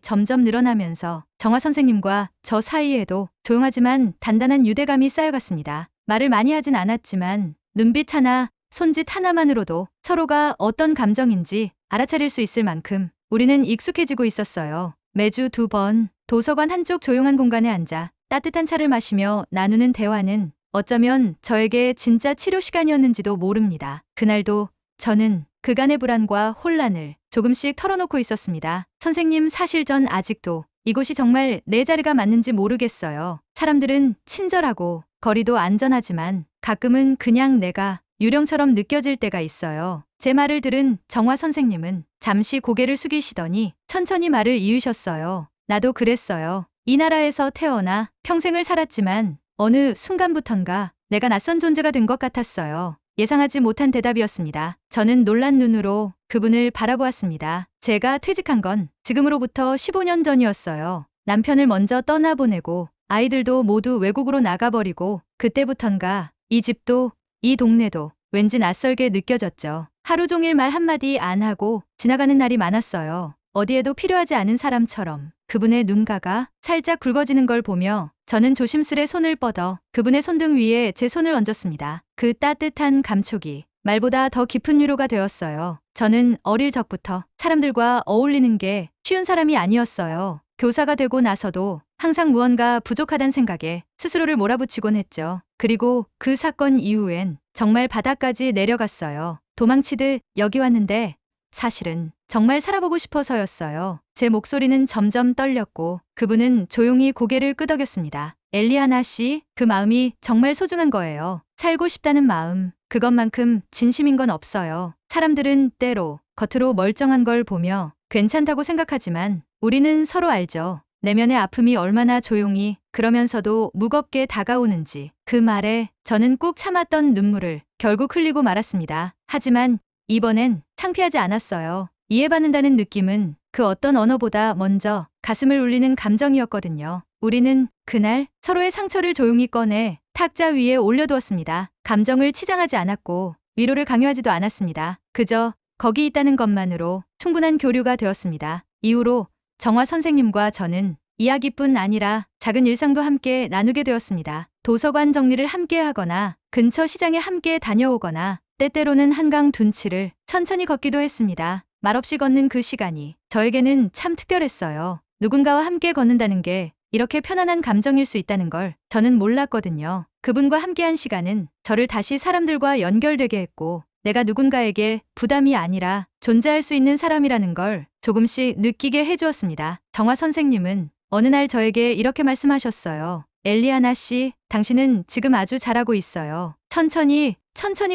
점점 늘어나면서 정화 선생님과 저 사이에도 조용하지만 단단한 유대감이 쌓여갔습니다. 말을 많이 하진 않았지만 눈빛 하나, 손짓 하나만으로도 서로가 어떤 감정인지 알아차릴 수 있을 만큼 우리는 익숙해지고 있었어요. 매주 2번 도서관 한쪽 조용한 공간에 앉아 따뜻한 차를 마시며 나누는 대화는 어쩌면 저에게 진짜 치료 시간이었는지도 모릅니다. 그날도 저는 그간의 불안과 혼란을 조금씩 털어놓고 있었습니다. 선생님, 사실 전 아직도 이곳이 정말 내 자리가 맞는지 모르겠어요. 사람들은 친절하고 거리도 안전하지만 가끔은 그냥 내가 유령처럼 느껴질 때가 있어요. 제 말을 들은 정화 선생님은 잠시 고개를 숙이시더니 천천히 말을 이으셨어요. 나도 그랬어요. 이 나라에서 태어나 평생을 살았지만 어느 순간부턴가 내가 낯선 존재가 된 것 같았어요. 예상하지 못한 대답이었습니다. 저는 놀란 눈으로 그분을 바라보았습니다. 제가 퇴직한 건 지금으로부터 15년 전이었어요. 남편을 먼저 떠나보내고 아이들도 모두 외국으로 나가버리고 그때부턴가 이 집도 이 동네도 왠지 낯설게 느껴졌죠. 하루 종일 말 한마디 안 하고 지나가는 날이 많았어요. 어디에도 필요하지 않은 사람처럼. 그분의 눈가가 살짝 굵어지는 걸 보며 저는 조심스레 손을 뻗어 그분의 손등 위에 제 손을 얹었습니다. 그 따뜻한 감촉이 말보다 더 깊은 위로가 되었어요. 저는 어릴 적부터 사람들과 어울리는 게 쉬운 사람이 아니었어요. 교사가 되고 나서도 항상 무언가 부족하단 생각에 스스로를 몰아붙이곤 했죠. 그리고 그 사건 이후엔 정말 바닥까지 내려갔어요. 도망치듯 여기 왔는데 사실은 정말 살아보고 싶어서였어요. 제 목소리는 점점 떨렸고 그분은 조용히 고개를 끄덕였습니다. 엘리아나 씨, 그 마음이 정말 소중한 거예요. 살고 싶다는 마음, 그것만큼 진심인 건 없어요. 사람들은 때로 겉으로 멀쩡한 걸 보며 괜찮다고 생각하지만 우리는 서로 알죠. 내면의 아픔이 얼마나 조용히 그러면서도 무겁게 다가오는지. 그 말에 저는 꾹 참았던 눈물을 결국 흘리고 말았습니다. 하지만 이번엔 창피하지 않았어요. 이해받는다는 느낌은 그 어떤 언어보다 먼저 가슴을 울리는 감정이었거든요. 우리는 그날 서로의 상처를 조용히 꺼내 탁자 위에 올려두었습니다. 감정을 치장하지 않았고 위로를 강요하지도 않았습니다. 그저 거기 있다는 것만으로 충분한 교류가 되었습니다. 이후로 정화 선생님과 저는 이야기뿐 아니라 작은 일상도 함께 나누게 되었습니다. 도서관 정리를 함께 하거나 근처 시장에 함께 다녀오거나 때때로는 한강 둔치를 천천히 걷기도 했습니다. 말없이 걷는 그 시간이 저에게는 참 특별했어요. 누군가와 함께 걷는다는 게 이렇게 편안한 감정일 수 있다는 걸 저는 몰랐거든요. 그분과 함께한 시간은 저를 다시 사람들과 연결되게 했고 내가 누군가에게 부담이 아니라 존재할 수 있는 사람이라는 걸 조금씩 느끼게 해주었습니다. 정화 선생님은 어느 날 저에게 이렇게 말씀하셨어요. 엘리아나 씨, 당신은 지금 아주 잘하고 있어요. 천천히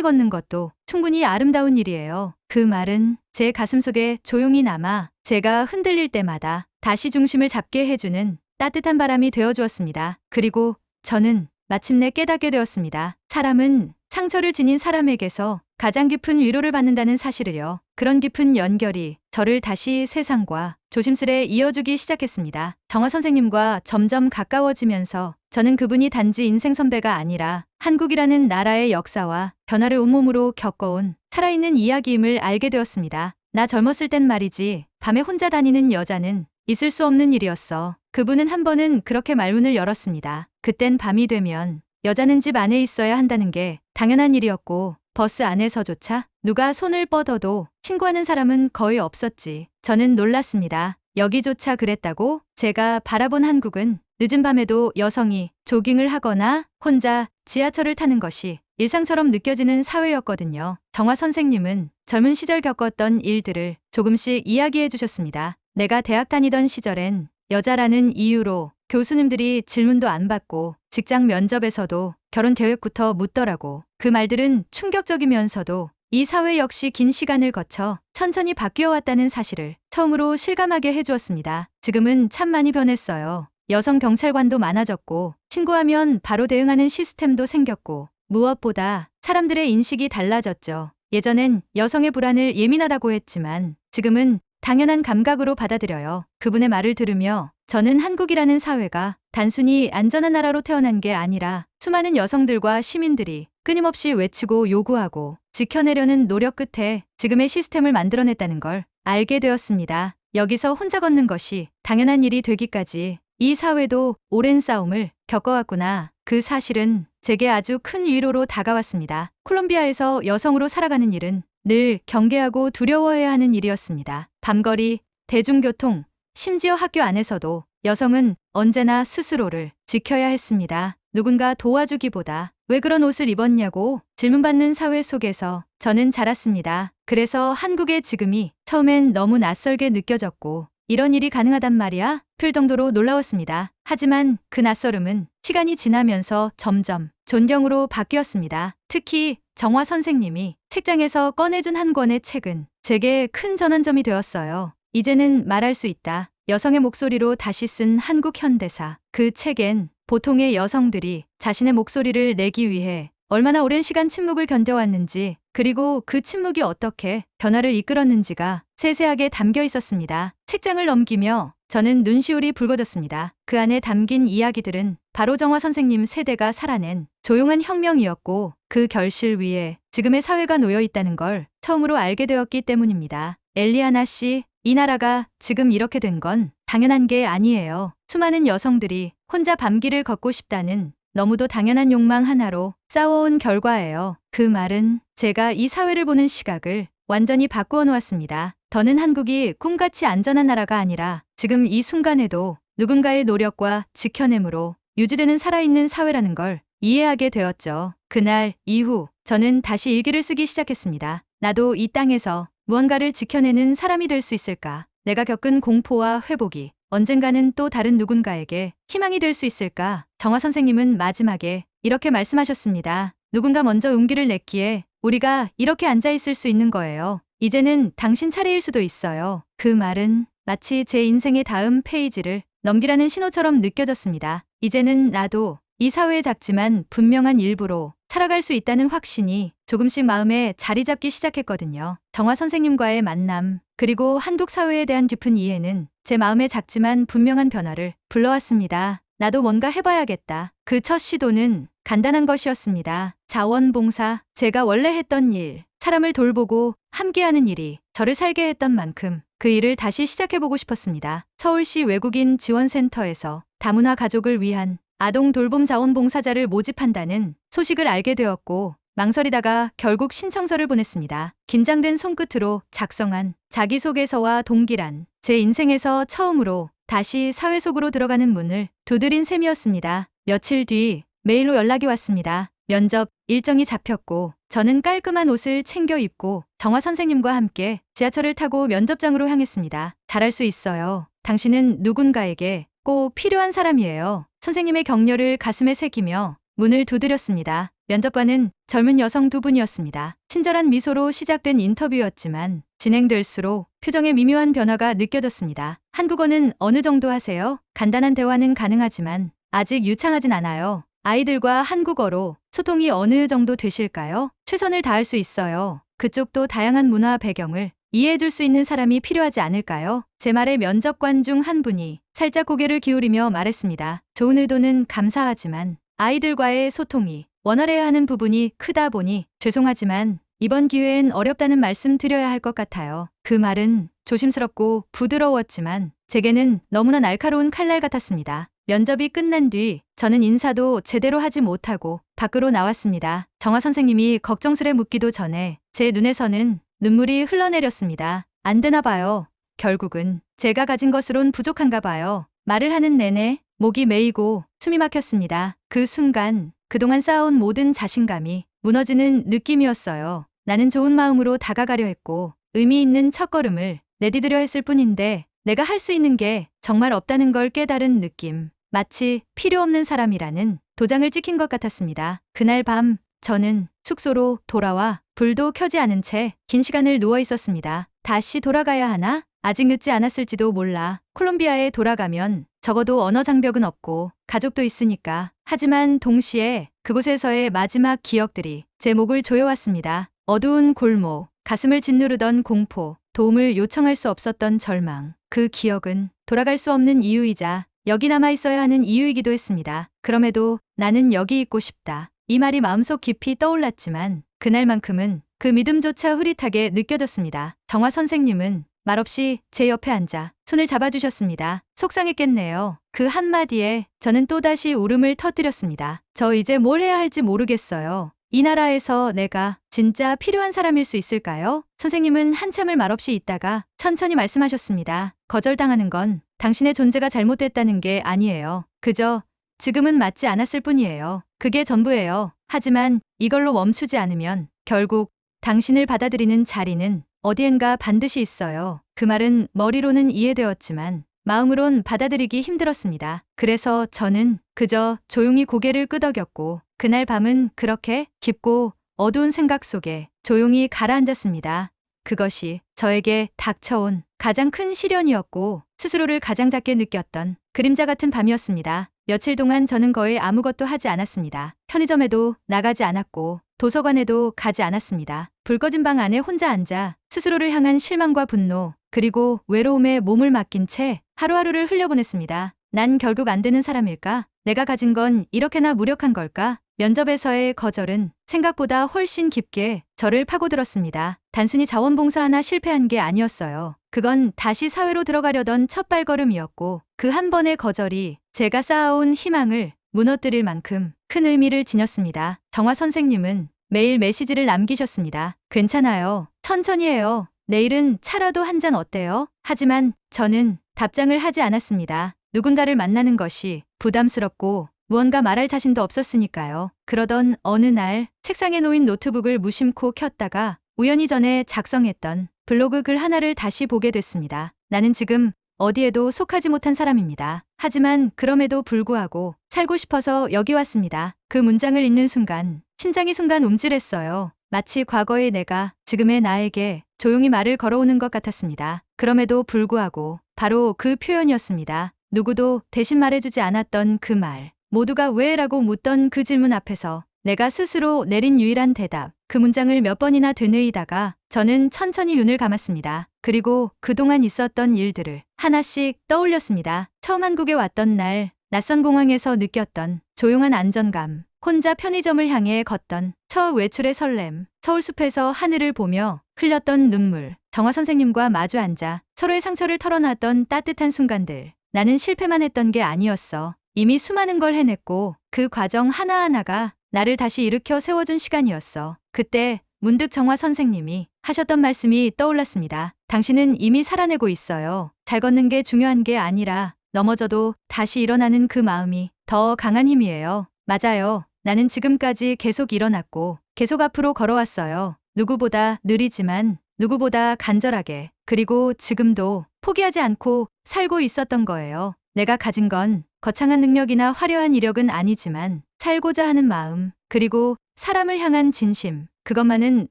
걷는 것도 충분히 아름다운 일이에요. 그 말은 제 가슴속에 조용히 남아 제가 흔들릴 때마다 다시 중심을 잡게 해주는 따뜻한 바람이 되어주었습니다. 그리고 저는 마침내 깨닫게 되었습니다. 사람은 상처를 지닌 사람에게서 가장 깊은 위로를 받는다는 사실을요. 그런 깊은 연결이 저를 다시 세상과 조심스레 이어주기 시작했습니다. 정화 선생님과 점점 가까워지면서 저는 그분이 단지 인생 선배가 아니라 한국이라는 나라의 역사와 변화를 온몸으로 겪어온 살아있는 이야기임을 알게 되었습니다. 나 젊었을 땐 말이지, 밤에 혼자 다니는 여자는 있을 수 없는 일이었어. 그분은 한 번은 그렇게 말문을 열었습니다. 그땐 밤이 되면 여자는 집 안에 있어야 한다는 게 당연한 일이었고, 버스 안에서조차 누가 손을 뻗어도 신고하는 사람은 거의 없었지. 저는 놀랐습니다. 여기조차 그랬다고? 제가 바라본 한국은 늦은 밤에도 여성이 조깅을 하거나 혼자 지하철을 타는 것이 일상처럼 느껴지는 사회였거든요. 정화 선생님은 젊은 시절 겪었던 일들을 조금씩 이야기해 주셨습니다. 내가 대학 다니던 시절엔 여자라는 이유로 교수님들이 질문도 안 받고 직장 면접에서도 결혼 계획부터 묻더라고. 그 말들은 충격적이면서도 이 사회 역시 긴 시간을 거쳐 천천히 바뀌어 왔다는 사실을 처음으로 실감하게 해주었습니다. 지금은 참 많이 변했어요. 여성 경찰관도 많아졌고, 신고하면 바로 대응하는 시스템도 생겼고, 무엇보다 사람들의 인식이 달라졌죠. 예전엔 여성의 불안을 예민하다고 했지만 지금은 당연한 감각으로 받아들여요. 그분의 말을 들으며 저는 한국이라는 사회가 단순히 안전한 나라로 태어난 게 아니라 수많은 여성들과 시민들이 끊임없이 외치고 요구하고 지켜내려는 노력 끝에 지금의 시스템을 만들어냈다는 걸 알게 되었습니다. 여기서 혼자 걷는 것이 당연한 일이 되기까지 이 사회도 오랜 싸움을 겪어왔구나. 그 사실은 제게 아주 큰 위로로 다가왔습니다. 콜롬비아에서 여성으로 살아가는 일은 늘 경계하고 두려워해야 하는 일이었습니다. 밤거리, 대중교통, 심지어 학교 안에서도 여성은 언제나 스스로를 지켜야 했습니다. 누군가 도와주기보다 왜 그런 옷을 입었냐고 질문받는 사회 속에서 저는 자랐습니다. 그래서 한국의 지금이 처음엔 너무 낯설게 느껴졌고, 이런 일이 가능하단 말이야? 풀 정도로 놀라웠습니다. 하지만 그 낯설음은 시간이 지나면서 점점 존경으로 바뀌었습니다. 특히 정화 선생님이 책장에서 꺼내준 한 권의 책은 제게 큰 전환점이 되었어요. 이제는 말할 수 있다. 여성의 목소리로 다시 쓴 한국 현대사. 그 책엔 보통의 여성들이 자신의 목소리를 내기 위해 얼마나 오랜 시간 침묵을 견뎌왔는지, 그리고 그 침묵이 어떻게 변화를 이끌었는지가 세세하게 담겨 있었습니다. 책장을 넘기며 저는 눈시울이 붉어졌습니다. 그 안에 담긴 이야기들은 바로 정화 선생님 세대가 살아낸 조용한 혁명이었고, 그 결실 위에 지금의 사회가 놓여 있다는 걸 처음으로 알게 되었기 때문입니다. 엘리아나 씨, 이 나라가 지금 이렇게 된 건 당연한 게 아니에요. 수많은 여성들이 혼자 밤길을 걷고 싶다는 너무도 당연한 욕망 하나로 싸워온 결과예요. 그 말은 제가 이 사회를 보는 시각을 완전히 바꾸어 놓았습니다. 더는 한국이 꿈같이 안전한 나라가 아니라 지금 이 순간에도 누군가의 노력과 지켜냄으로 유지되는 살아있는 사회라는 걸 이해하게 되었죠. 그날 이후 저는 다시 일기를 쓰기 시작했습니다. 나도 이 땅에서 무언가를 지켜내는 사람이 될 수 있을까? 내가 겪은 공포와 회복이 언젠가는 또 다른 누군가에게 희망이 될 수 있을까? 정화 선생님은 마지막에 이렇게 말씀하셨습니다. 누군가 먼저 용기를 냈기에 우리가 이렇게 앉아있을 수 있는 거예요. 이제는 당신 차례일 수도 있어요. 그 말은 마치 제 인생의 다음 페이지를 넘기라는 신호처럼 느껴졌습니다. 이제는 나도 이 사회의 작지만 분명한 일부로 살아갈 수 있다는 확신이 조금씩 마음에 자리 잡기 시작했거든요. 정화 선생님과의 만남, 그리고 한국 사회에 대한 깊은 이해는 제 마음의 작지만 분명한 변화를 불러왔습니다. 나도 뭔가 해봐야겠다. 그 첫 시도는 간단한 것이었습니다. 자원봉사, 제가 원래 했던 일, 사람을 돌보고 함께하는 일이 저를 살게 했던 만큼 그 일을 다시 시작해보고 싶었습니다. 서울시 외국인 지원센터에서 다문화 가족을 위한 아동 돌봄 자원봉사자를 모집한다는 소식을 알게 되었고, 망설이다가 결국 신청서를 보냈습니다. 긴장된 손끝으로 작성한 자기소개서와 동기란, 제 인생에서 처음으로 다시 사회 속으로 들어가는 문을 두드린 셈이었습니다. 며칠 뒤 메일로 연락이 왔습니다. 면접 일정이 잡혔고, 저는 깔끔한 옷을 챙겨 입고 정화 선생님과 함께 지하철을 타고 면접장으로 향했습니다. 잘할 수 있어요. 당신은 누군가에게 꼭 필요한 사람이에요. 선생님의 격려를 가슴에 새기며 문을 두드렸습니다. 면접관은 젊은 여성 두 분이었습니다. 친절한 미소로 시작된 인터뷰였지만 진행될수록 표정에 미묘한 변화가 느껴졌습니다. 한국어는 어느 정도 하세요? 간단한 대화는 가능하지만 아직 유창하진 않아요. 아이들과 한국어로 소통이 어느 정도 되실까요? 최선을 다할 수 있어요. 그쪽도 다양한 문화 배경을 이해해줄 수 있는 사람이 필요하지 않을까요? 제 말에 면접관 중 한 분이 살짝 고개를 기울이며 말했습니다. 좋은 의도는 감사하지만 아이들과의 소통이 원활해야 하는 부분이 크다 보니 죄송하지만 이번 기회엔 어렵다는 말씀 드려야 할 것 같아요. 그 말은 조심스럽고 부드러웠지만 제게는 너무나 날카로운 칼날 같았습니다. 면접이 끝난 뒤 저는 인사도 제대로 하지 못하고 밖으로 나왔습니다. 정화 선생님이 걱정스레 묻기도 전에 제 눈에서는 눈물이 흘러내렸습니다. 안 되나 봐요. 결국은 제가 가진 것으론 부족한가 봐요. 말을 하는 내내 목이 메이고 숨이 막혔습니다. 그 순간 그동안 쌓아온 모든 자신감이 무너지는 느낌이었어요. 나는 좋은 마음으로 다가가려 했고 의미 있는 첫걸음을 내디디려 했을 뿐인데 내가 할 수 있는 게 정말 없다는 걸 깨달은 느낌. 마치 필요 없는 사람이라는 도장을 찍힌 것 같았습니다. 그날 밤 저는 숙소로 돌아와 불도 켜지 않은 채 긴 시간을 누워 있었습니다. 다시 돌아가야 하나? 아직 늦지 않았을지도 몰라. 콜롬비아에 돌아가면 적어도 언어 장벽은 없고 가족도 있으니까. 하지만 동시에 그곳에서의 마지막 기억들이 제 목을 조여왔습니다. 어두운 골목, 가슴을 짓누르던 공포, 도움을 요청할 수 없었던 절망. 그 기억은 돌아갈 수 없는 이유이자 여기 남아 있어야 하는 이유이기도 했습니다. 그럼에도 나는 여기 있고 싶다. 이 말이 마음속 깊이 떠올랐지만 그날만큼은 그 믿음조차 흐릿하게 느껴졌습니다. 정화 선생님은 말없이 제 옆에 앉아 손을 잡아주셨습니다. 속상했겠네요. 그 한마디에 저는 또다시 울음을 터뜨렸습니다. 저 이제 뭘 해야 할지 모르겠어요. 이 나라에서 내가 진짜 필요한 사람일 수 있을까요? 선생님은 한참을 말없이 있다가 천천히 말씀하셨습니다. 거절당하는 건 당신의 존재가 잘못됐다는 게 아니에요. 그저 지금은 맞지 않았을 뿐이에요. 그게 전부예요. 하지만 이걸로 멈추지 않으면 결국 당신을 받아들이는 자리는 어디엔가 반드시 있어요. 그 말은 머리로는 이해되었지만 마음으론 받아들이기 힘들었습니다. 그래서 저는 그저 조용히 고개를 끄덕였고 그날 밤은 그렇게 깊고 어두운 생각 속에 조용히 가라앉았습니다. 그것이 저에게 닥쳐온 가장 큰 시련이었고 스스로를 가장 작게 느꼈던 그림자 같은 밤이었습니다. 며칠 동안 저는 거의 아무것도 하지 않았습니다. 편의점에도 나가지 않았고 도서관에도 가지 않았습니다. 불 꺼진 방 안에 혼자 앉아 스스로를 향한 실망과 분노 그리고 외로움에 몸을 맡긴 채 하루하루를 흘려보냈습니다. 난 결국 안 되는 사람일까? 내가 가진 건 이렇게나 무력한 걸까? 면접에서의 거절은 생각보다 훨씬 깊게 저를 파고들었습니다. 단순히 자원봉사 하나 실패한 게 아니었어요. 그건 다시 사회로 들어가려던 첫 발걸음이었고 그 한 번의 거절이 제가 쌓아온 희망을 무너뜨릴 만큼 큰 의미를 지녔습니다. 정화 선생님은 매일 메시지를 남기셨습니다. 괜찮아요. 천천히 해요. 내일은 차라도 한 잔 어때요? 하지만 저는 답장을 하지 않았습니다. 누군가를 만나는 것이 부담스럽고 무언가 말할 자신도 없었으니까요. 그러던 어느 날 책상에 놓인 노트북을 무심코 켰다가 우연히 전에 작성했던 블로그 글 하나를 다시 보게 됐습니다. 나는 지금 어디에도 속하지 못한 사람입니다. 하지만 그럼에도 불구하고 살고 싶어서 여기 왔습니다. 그 문장을 읽는 순간 심장이 순간 움찔했어요. 마치 과거의 내가 지금의 나에게 조용히 말을 걸어오는 것 같았습니다. 그럼에도 불구하고 바로 그 표현이었습니다. 누구도 대신 말해주지 않았던 그 말. 모두가 왜라고 묻던 그 질문 앞에서 내가 스스로 내린 유일한 대답. 그 문장을 몇 번이나 되뇌이다가 저는 천천히 눈을 감았습니다. 그리고 그동안 있었던 일들을 하나씩 떠올렸습니다. 처음 한국에 왔던 날, 낯선 공항에서 느꼈던 조용한 안정감, 혼자 편의점을 향해 걷던 첫 외출의 설렘, 서울숲에서 하늘을 보며 흘렸던 눈물, 정화 선생님과 마주 앉아 서로의 상처를 털어놨던 따뜻한 순간들. 나는 실패만 했던 게 아니었어. 이미 수많은 걸 해냈고 그 과정 하나하나가 나를 다시 일으켜 세워준 시간이었어. 그때 문득 정화 선생님이 하셨던 말씀이 떠올랐습니다. 당신은 이미 살아내고 있어요. 잘 걷는 게 중요한 게 아니라 넘어져도 다시 일어나는 그 마음이 더 강한 힘이에요. 맞아요. 나는 지금까지 계속 일어났고 계속 앞으로 걸어왔어요. 누구보다 느리지만 누구보다 간절하게. 그리고 지금도 포기하지 않고 살고 있었던 거예요. 내가 가진 건 거창한 능력이나 화려한 이력은 아니지만 살고자 하는 마음, 그리고 사람을 향한 진심, 그것만은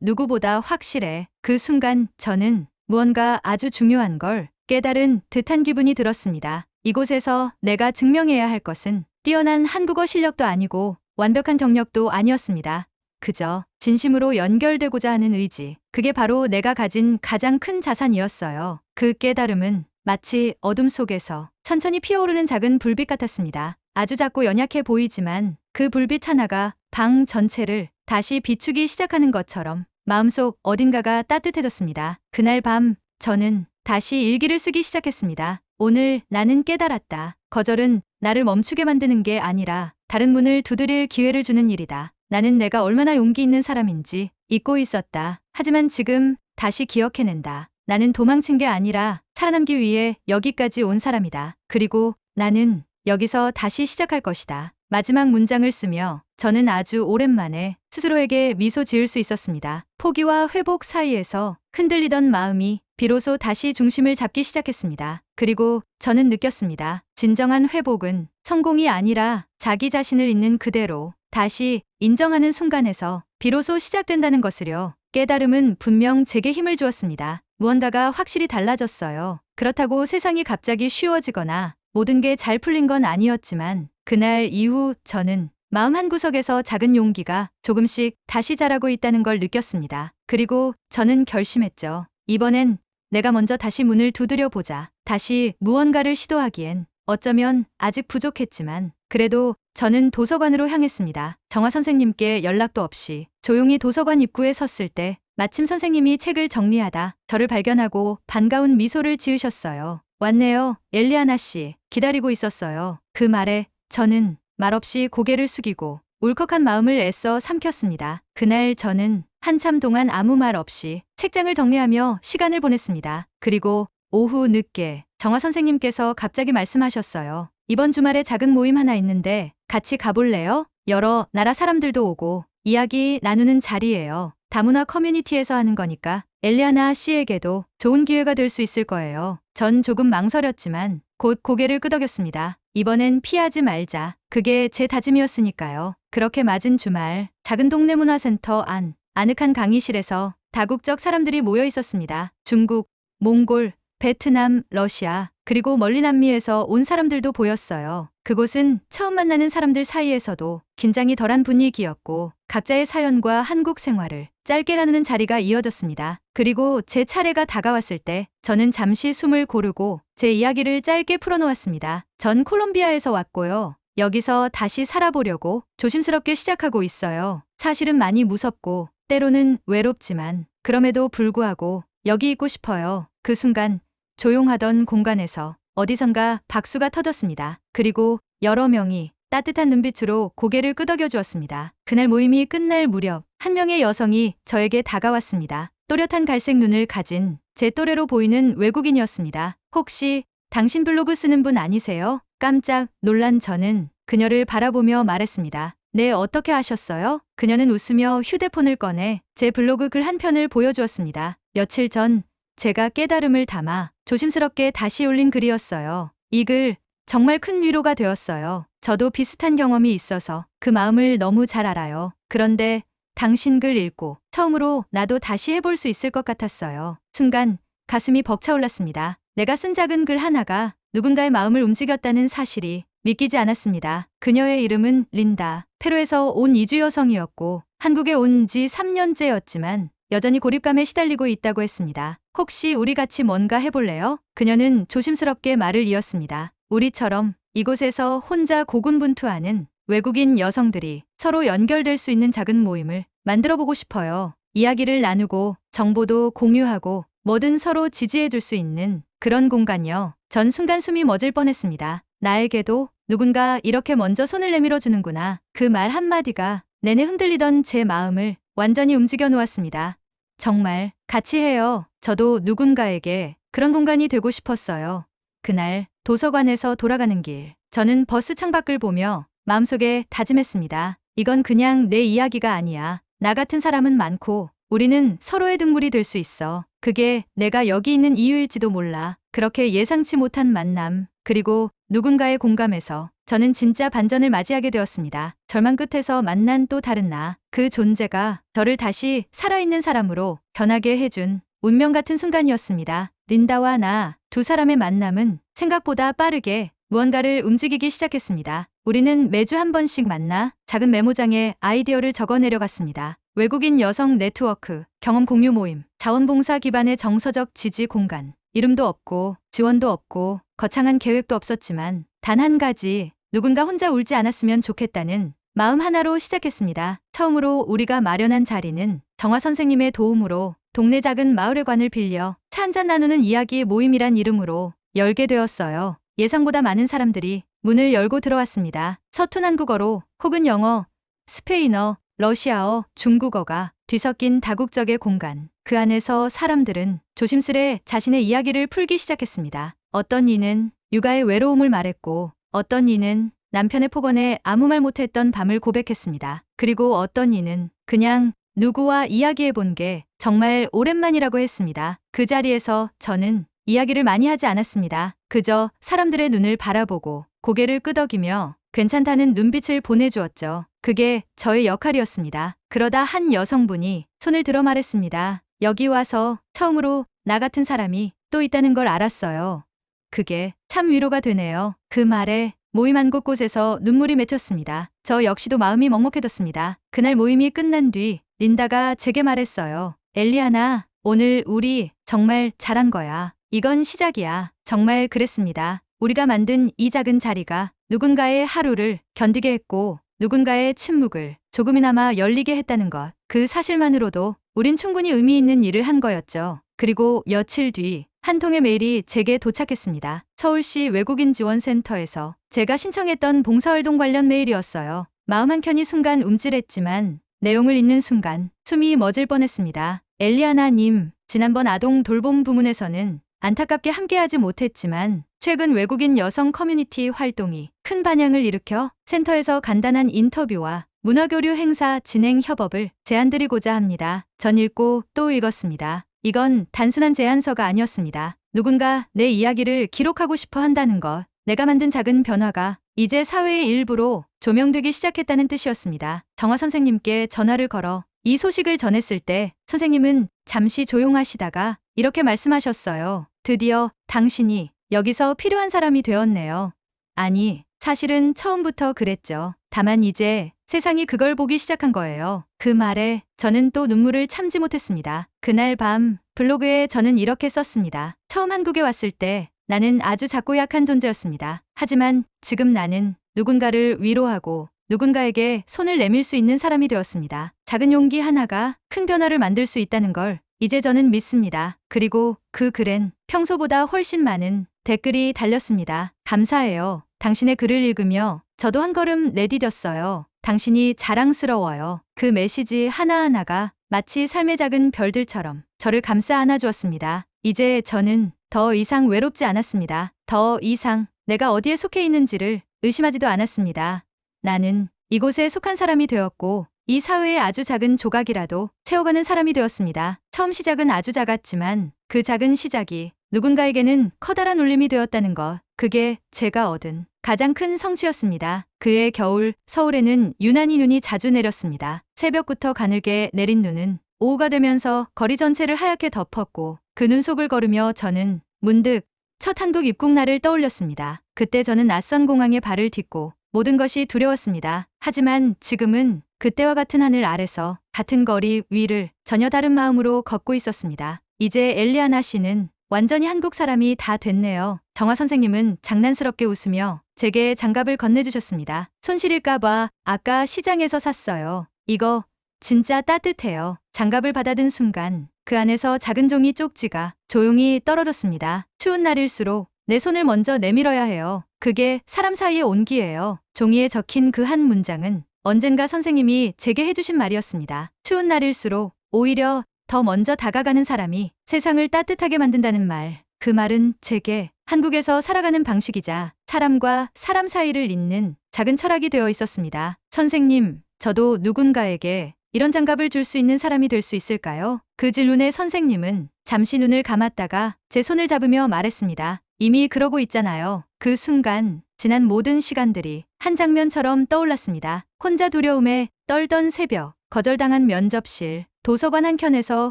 누구보다 확실해. 그 순간 저는 무언가 아주 중요한 걸 깨달은 듯한 기분이 들었습니다. 이곳에서 내가 증명해야 할 것은 뛰어난 한국어 실력도 아니고 완벽한 경력도 아니었습니다. 그저 진심으로 연결되고자 하는 의지. 그게 바로 내가 가진 가장 큰 자산이었어요. 그 깨달음은 마치 어둠 속에서 천천히 피어오르는 작은 불빛 같았습니다. 아주 작고 연약해 보이지만 그 불빛 하나가 방 전체를 다시 비추기 시작하는 것처럼 마음속 어딘가가 따뜻해졌습니다. 그날 밤 저는 다시 일기를 쓰기 시작했습니다. 오늘 나는 깨달았다. 거절은 나를 멈추게 만드는 게 아니라 다른 문을 두드릴 기회를 주는 일이다. 나는 내가 얼마나 용기 있는 사람인지 잊고 있었다. 하지만 지금 다시 기억해낸다. 나는 도망친 게 아니라 살아남기 위해 여기까지 온 사람이다. 그리고 나는 여기서 다시 시작할 것이다. 마지막 문장을 쓰며 저는 아주 오랜만에 스스로에게 미소 지을 수 있었습니다. 포기와 회복 사이에서 흔들리던 마음이 비로소 다시 중심을 잡기 시작했습니다. 그리고 저는 느꼈습니다. 진정한 회복은 성공이 아니라 자기 자신을 있는 그대로 다시 인정하는 순간에서 비로소 시작된다는 것을요. 깨달음은 분명 제게 힘을 주었습니다. 무언가가 확실히 달라졌어요. 그렇다고 세상이 갑자기 쉬워지거나 모든 게 잘 풀린 건 아니었지만 그날 이후 저는 마음 한구석에서 작은 용기가 조금씩 다시 자라고 있다는 걸 느꼈습니다. 그리고 저는 결심했죠. 이번엔 내가 먼저 다시 문을 두드려 보자. 다시 무언가를 시도하기엔 어쩌면 아직 부족했지만 그래도 저는 도서관으로 향했습니다. 정화 선생님께 연락도 없이 조용히 도서관 입구에 섰을 때 마침 선생님이 책을 정리하다 저를 발견하고 반가운 미소를 지으셨어요. 왔네요. 엘리아나 씨. 기다리고 있었어요. 그 말에 저는 말없이 고개를 숙이고 울컥한 마음을 애써 삼켰습니다. 그날 저는 한참 동안 아무 말 없이 책장을 정리하며 시간을 보냈습니다. 그리고 오후 늦게 정화 선생님께서 갑자기 말씀하셨어요. 이번 주말에 작은 모임 하나 있는데 같이 가볼래요? 여러 나라 사람들도 오고 이야기 나누는 자리예요. 다문화 커뮤니티에서 하는 거니까 엘리아나 씨에게도 좋은 기회가 될 수 있을 거예요. 전 조금 망설였지만 곧 고개를 끄덕였습니다. 이번엔 피하지 말자. 그게 제 다짐이었으니까요. 그렇게 맞은 주말 작은 동네 문화센터 안 아늑한 강의실에서 다국적 사람들이 모여 있었습니다. 중국, 몽골, 베트남, 러시아, 그리고 멀리 남미에서 온 사람들도 보였어요. 그곳은 처음 만나는 사람들 사이에서도 긴장이 덜한 분위기였고 각자의 사연과 한국 생활을 짧게 나누는 자리가 이어졌습니다. 그리고 제 차례가 다가왔을 때 저는 잠시 숨을 고르고 제 이야기를 짧게 풀어놓았습니다. 전 콜롬비아에서 왔고요. 여기서 다시 살아보려고 조심스럽게 시작하고 있어요. 사실은 많이 무섭고 때로는 외롭지만 그럼에도 불구하고 여기 있고 싶어요. 그 순간 조용하던 공간에서 어디선가 박수가 터졌습니다. 그리고 여러 명이 따뜻한 눈빛으로 고개를 끄덕여 주었습니다. 그날 모임이 끝날 무렵 한 명의 여성이 저에게 다가왔습니다. 또렷한 갈색 눈을 가진 제 또래로 보이는 외국인이었습니다. 혹시 당신 블로그 쓰는 분 아니세요? 깜짝 놀란 저는 그녀를 바라보며 말했습니다. 네, 어떻게 아셨어요? 그녀는 웃으며 휴대폰을 꺼내 제 블로그 글 한 편을 보여주었습니다. 며칠 전 제가 깨달음을 담아 조심스럽게 다시 올린 글이었어요. 이 글 정말 큰 위로가 되었어요. 저도 비슷한 경험이 있어서 그 마음을 너무 잘 알아요. 그런데 당신 글 읽고 처음으로 나도 다시 해볼 수 있을 것 같았어요. 순간 가슴이 벅차올랐습니다. 내가 쓴 작은 글 하나가 누군가의 마음을 움직였다는 사실이 믿기지 않았습니다. 그녀의 이름은 린다. 페루에서 온 이주 여성이었고 한국에 온 지 3년째였지만 여전히 고립감에 시달리고 있다고 했습니다. 혹시 우리 같이 뭔가 해볼래요? 그녀는 조심스럽게 말을 이었습니다. 우리처럼 이곳에서 혼자 고군분투하는 외국인 여성들이 서로 연결될 수 있는 작은 모임을 만들어보고 싶어요. 이야기를 나누고 정보도 공유하고 뭐든 서로 지지해줄 수 있는 그런 공간요. 전 순간 숨이 멎을 뻔했습니다. 나에게도 누군가 이렇게 먼저 손을 내밀어 주는구나. 그 말 한마디가 내내 흔들리던 제 마음을 완전히 움직여 놓았습니다. 정말 같이 해요. 저도 누군가에게 그런 공간이 되고 싶었어요. 그날 도서관에서 돌아가는 길, 저는 버스 창밖을 보며 마음속에 다짐했습니다. 이건 그냥 내 이야기가 아니야. 나 같은 사람은 많고 우리는 서로의 등물이 될 수 있어. 그게 내가 여기 있는 이유일지도 몰라. 그렇게 예상치 못한 만남, 그리고 누군가의 공감에서 저는 진짜 반전을 맞이하게 되었습니다. 절망 끝에서 만난 또 다른 나. 그 존재가 저를 다시 살아있는 사람으로 변하게 해준 운명 같은 순간이었습니다. 린다와 나 두 사람의 만남은 생각보다 빠르게 무언가를 움직이기 시작했습니다. 우리는 매주 한 번씩 만나 작은 메모장에 아이디어를 적어 내려갔습니다. 외국인 여성 네트워크, 경험 공유 모임, 자원봉사 기반의 정서적 지지 공간. 이름도 없고 지원도 없고 거창한 계획도 없었지만 단 한 가지, 누군가 혼자 울지 않았으면 좋겠다는 마음 하나로 시작했습니다. 처음으로 우리가 마련한 자리는 정화 선생님의 도움으로 동네 작은 마을회관을 빌려 차 한잔 나누는 이야기의 모임이란 이름으로 열게 되었어요. 예상보다 많은 사람들이 문을 열고 들어왔습니다. 서툰 한국어로 혹은 영어, 스페인어, 러시아어, 중국어가 뒤섞인 다국적의 공간. 그 안에서 사람들은 조심스레 자신의 이야기를 풀기 시작했습니다. 어떤 이는 육아의 외로움을 말했고 어떤 이는 남편의 폭언에 아무 말 못했던 밤을 고백했습니다. 그리고 어떤 이는 그냥 누구와 이야기해 본 게 정말 오랜만이라고 했습니다. 그 자리에서 저는 이야기를 많이 하지 않았습니다. 그저 사람들의 눈을 바라보고 고개를 끄덕이며 괜찮다는 눈빛을 보내주었죠. 그게 저의 역할이었습니다. 그러다 한 여성분이 손을 들어 말했습니다. 여기 와서 처음으로 나 같은 사람이 또 있다는 걸 알았어요. 그게 참 위로가 되네요. 그 말에 모임 한 곳곳에서 눈물이 맺혔습니다. 저 역시도 마음이 먹먹해졌습니다. 그날 모임이 끝난 뒤 린다가 제게 말했어요. 엘리아나, 오늘 우리 정말 잘한 거야. 이건 시작이야. 정말 그랬습니다. 우리가 만든 이 작은 자리가 누군가의 하루를 견디게 했고 누군가의 침묵을 조금이나마 열리게 했다는 것. 그 사실만으로도 우린 충분히 의미 있는 일을 한 거였죠. 그리고 며칠 뒤 한 통의 메일이 제게 도착했습니다. 서울시 외국인 지원센터에서 제가 신청했던 봉사활동 관련 메일이었어요. 마음 한켠이 순간 움찔했지만 내용을 읽는 순간 숨이 멎을 뻔했습니다. 엘리아나님, 지난번 아동 돌봄 부문에서는 안타깝게 함께하지 못했지만 최근 외국인 여성 커뮤니티 활동이 큰 반향을 일으켜 센터에서 간단한 인터뷰와 문화교류 행사 진행 협업을 제안드리고자 합니다. 전 읽고 또 읽었습니다. 이건 단순한 제안서가 아니었습니다. 누군가 내 이야기를 기록하고 싶어 한다는 것, 내가 만든 작은 변화가 이제 사회의 일부로 조명되기 시작했다는 뜻이었습니다. 정화 선생님께 전화를 걸어 이 소식을 전했을 때 선생님은 잠시 조용하시다가 이렇게 말씀하셨어요. 드디어 당신이 여기서 필요한 사람이 되었네요. 아니, 사실은 처음부터 그랬죠. 다만 이제 세상이 그걸 보기 시작한 거예요. 그 말에 저는 또 눈물을 참지 못했습니다. 그날 밤 블로그에 저는 이렇게 썼습니다. 처음 한국에 왔을 때 나는 아주 작고 약한 존재였습니다. 하지만 지금 나는 누군가를 위로하고 누군가에게 손을 내밀 수 있는 사람이 되었습니다. 작은 용기 하나가 큰 변화를 만들 수 있다는 걸 이제 저는 믿습니다. 그리고 그 글엔 평소보다 훨씬 많은 댓글이 달렸습니다. 감사해요. 당신의 글을 읽으며 저도 한 걸음 내디뎠어요. 당신이 자랑스러워요. 그 메시지 하나하나가 마치 삶의 작은 별들처럼 저를 감싸 안아주었습니다. 이제 저는 더 이상 외롭지 않았습니다. 더 이상 내가 어디에 속해 있는지를 의심하지도 않았습니다. 나는 이곳에 속한 사람이 되었고 이 사회의 아주 작은 조각이라도 채워가는 사람이 되었습니다. 처음 시작은 아주 작았지만 그 작은 시작이 누군가에게는 커다란 울림이 되었다는 것, 그게 제가 얻은 가장 큰 성취였습니다. 그해 겨울 서울에는 유난히 눈이 자주 내렸습니다. 새벽부터 가늘게 내린 눈은 오후가 되면서 거리 전체를 하얗게 덮었고 그 눈 속을 걸으며 저는 문득 첫 한국 입국 날을 떠올렸습니다. 그때 저는 낯선 공항에 발을 딛고 모든 것이 두려웠습니다. 하지만 지금은 그때와 같은 하늘 아래서 같은 거리 위를 전혀 다른 마음으로 걷고 있었습니다. 이제 엘리아나 씨는 완전히 한국 사람이 다 됐네요. 정화 선생님은 장난스럽게 웃으며 제게 장갑을 건네주셨습니다. 손 시릴까봐 아까 시장에서 샀어요. 이거 진짜 따뜻해요. 장갑을 받아든 순간 그 안에서 작은 종이 쪽지가 조용히 떨어졌습니다. 추운 날일수록 내 손을 먼저 내밀어야 해요. 그게 사람 사이의 온기예요. 종이에 적힌 그 한 문장은 언젠가 선생님이 제게 해주신 말이었습니다. 추운 날일수록 오히려 더 먼저 다가가는 사람이 세상을 따뜻하게 만든다는 말. 그 말은 제게 한국에서 살아가는 방식이자 사람과 사람 사이를 잇는 작은 철학이 되어 있었습니다. 선생님, 저도 누군가에게 이런 장갑을 줄 수 있는 사람이 될 수 있을까요? 그 질문에 선생님은 잠시 눈을 감았다가 제 손을 잡으며 말했습니다. 이미 그러고 있잖아요. 그 순간 지난 모든 시간들이 한 장면처럼 떠올랐습니다. 혼자 두려움에 떨던 새벽, 거절당한 면접실, 도서관 한켠에서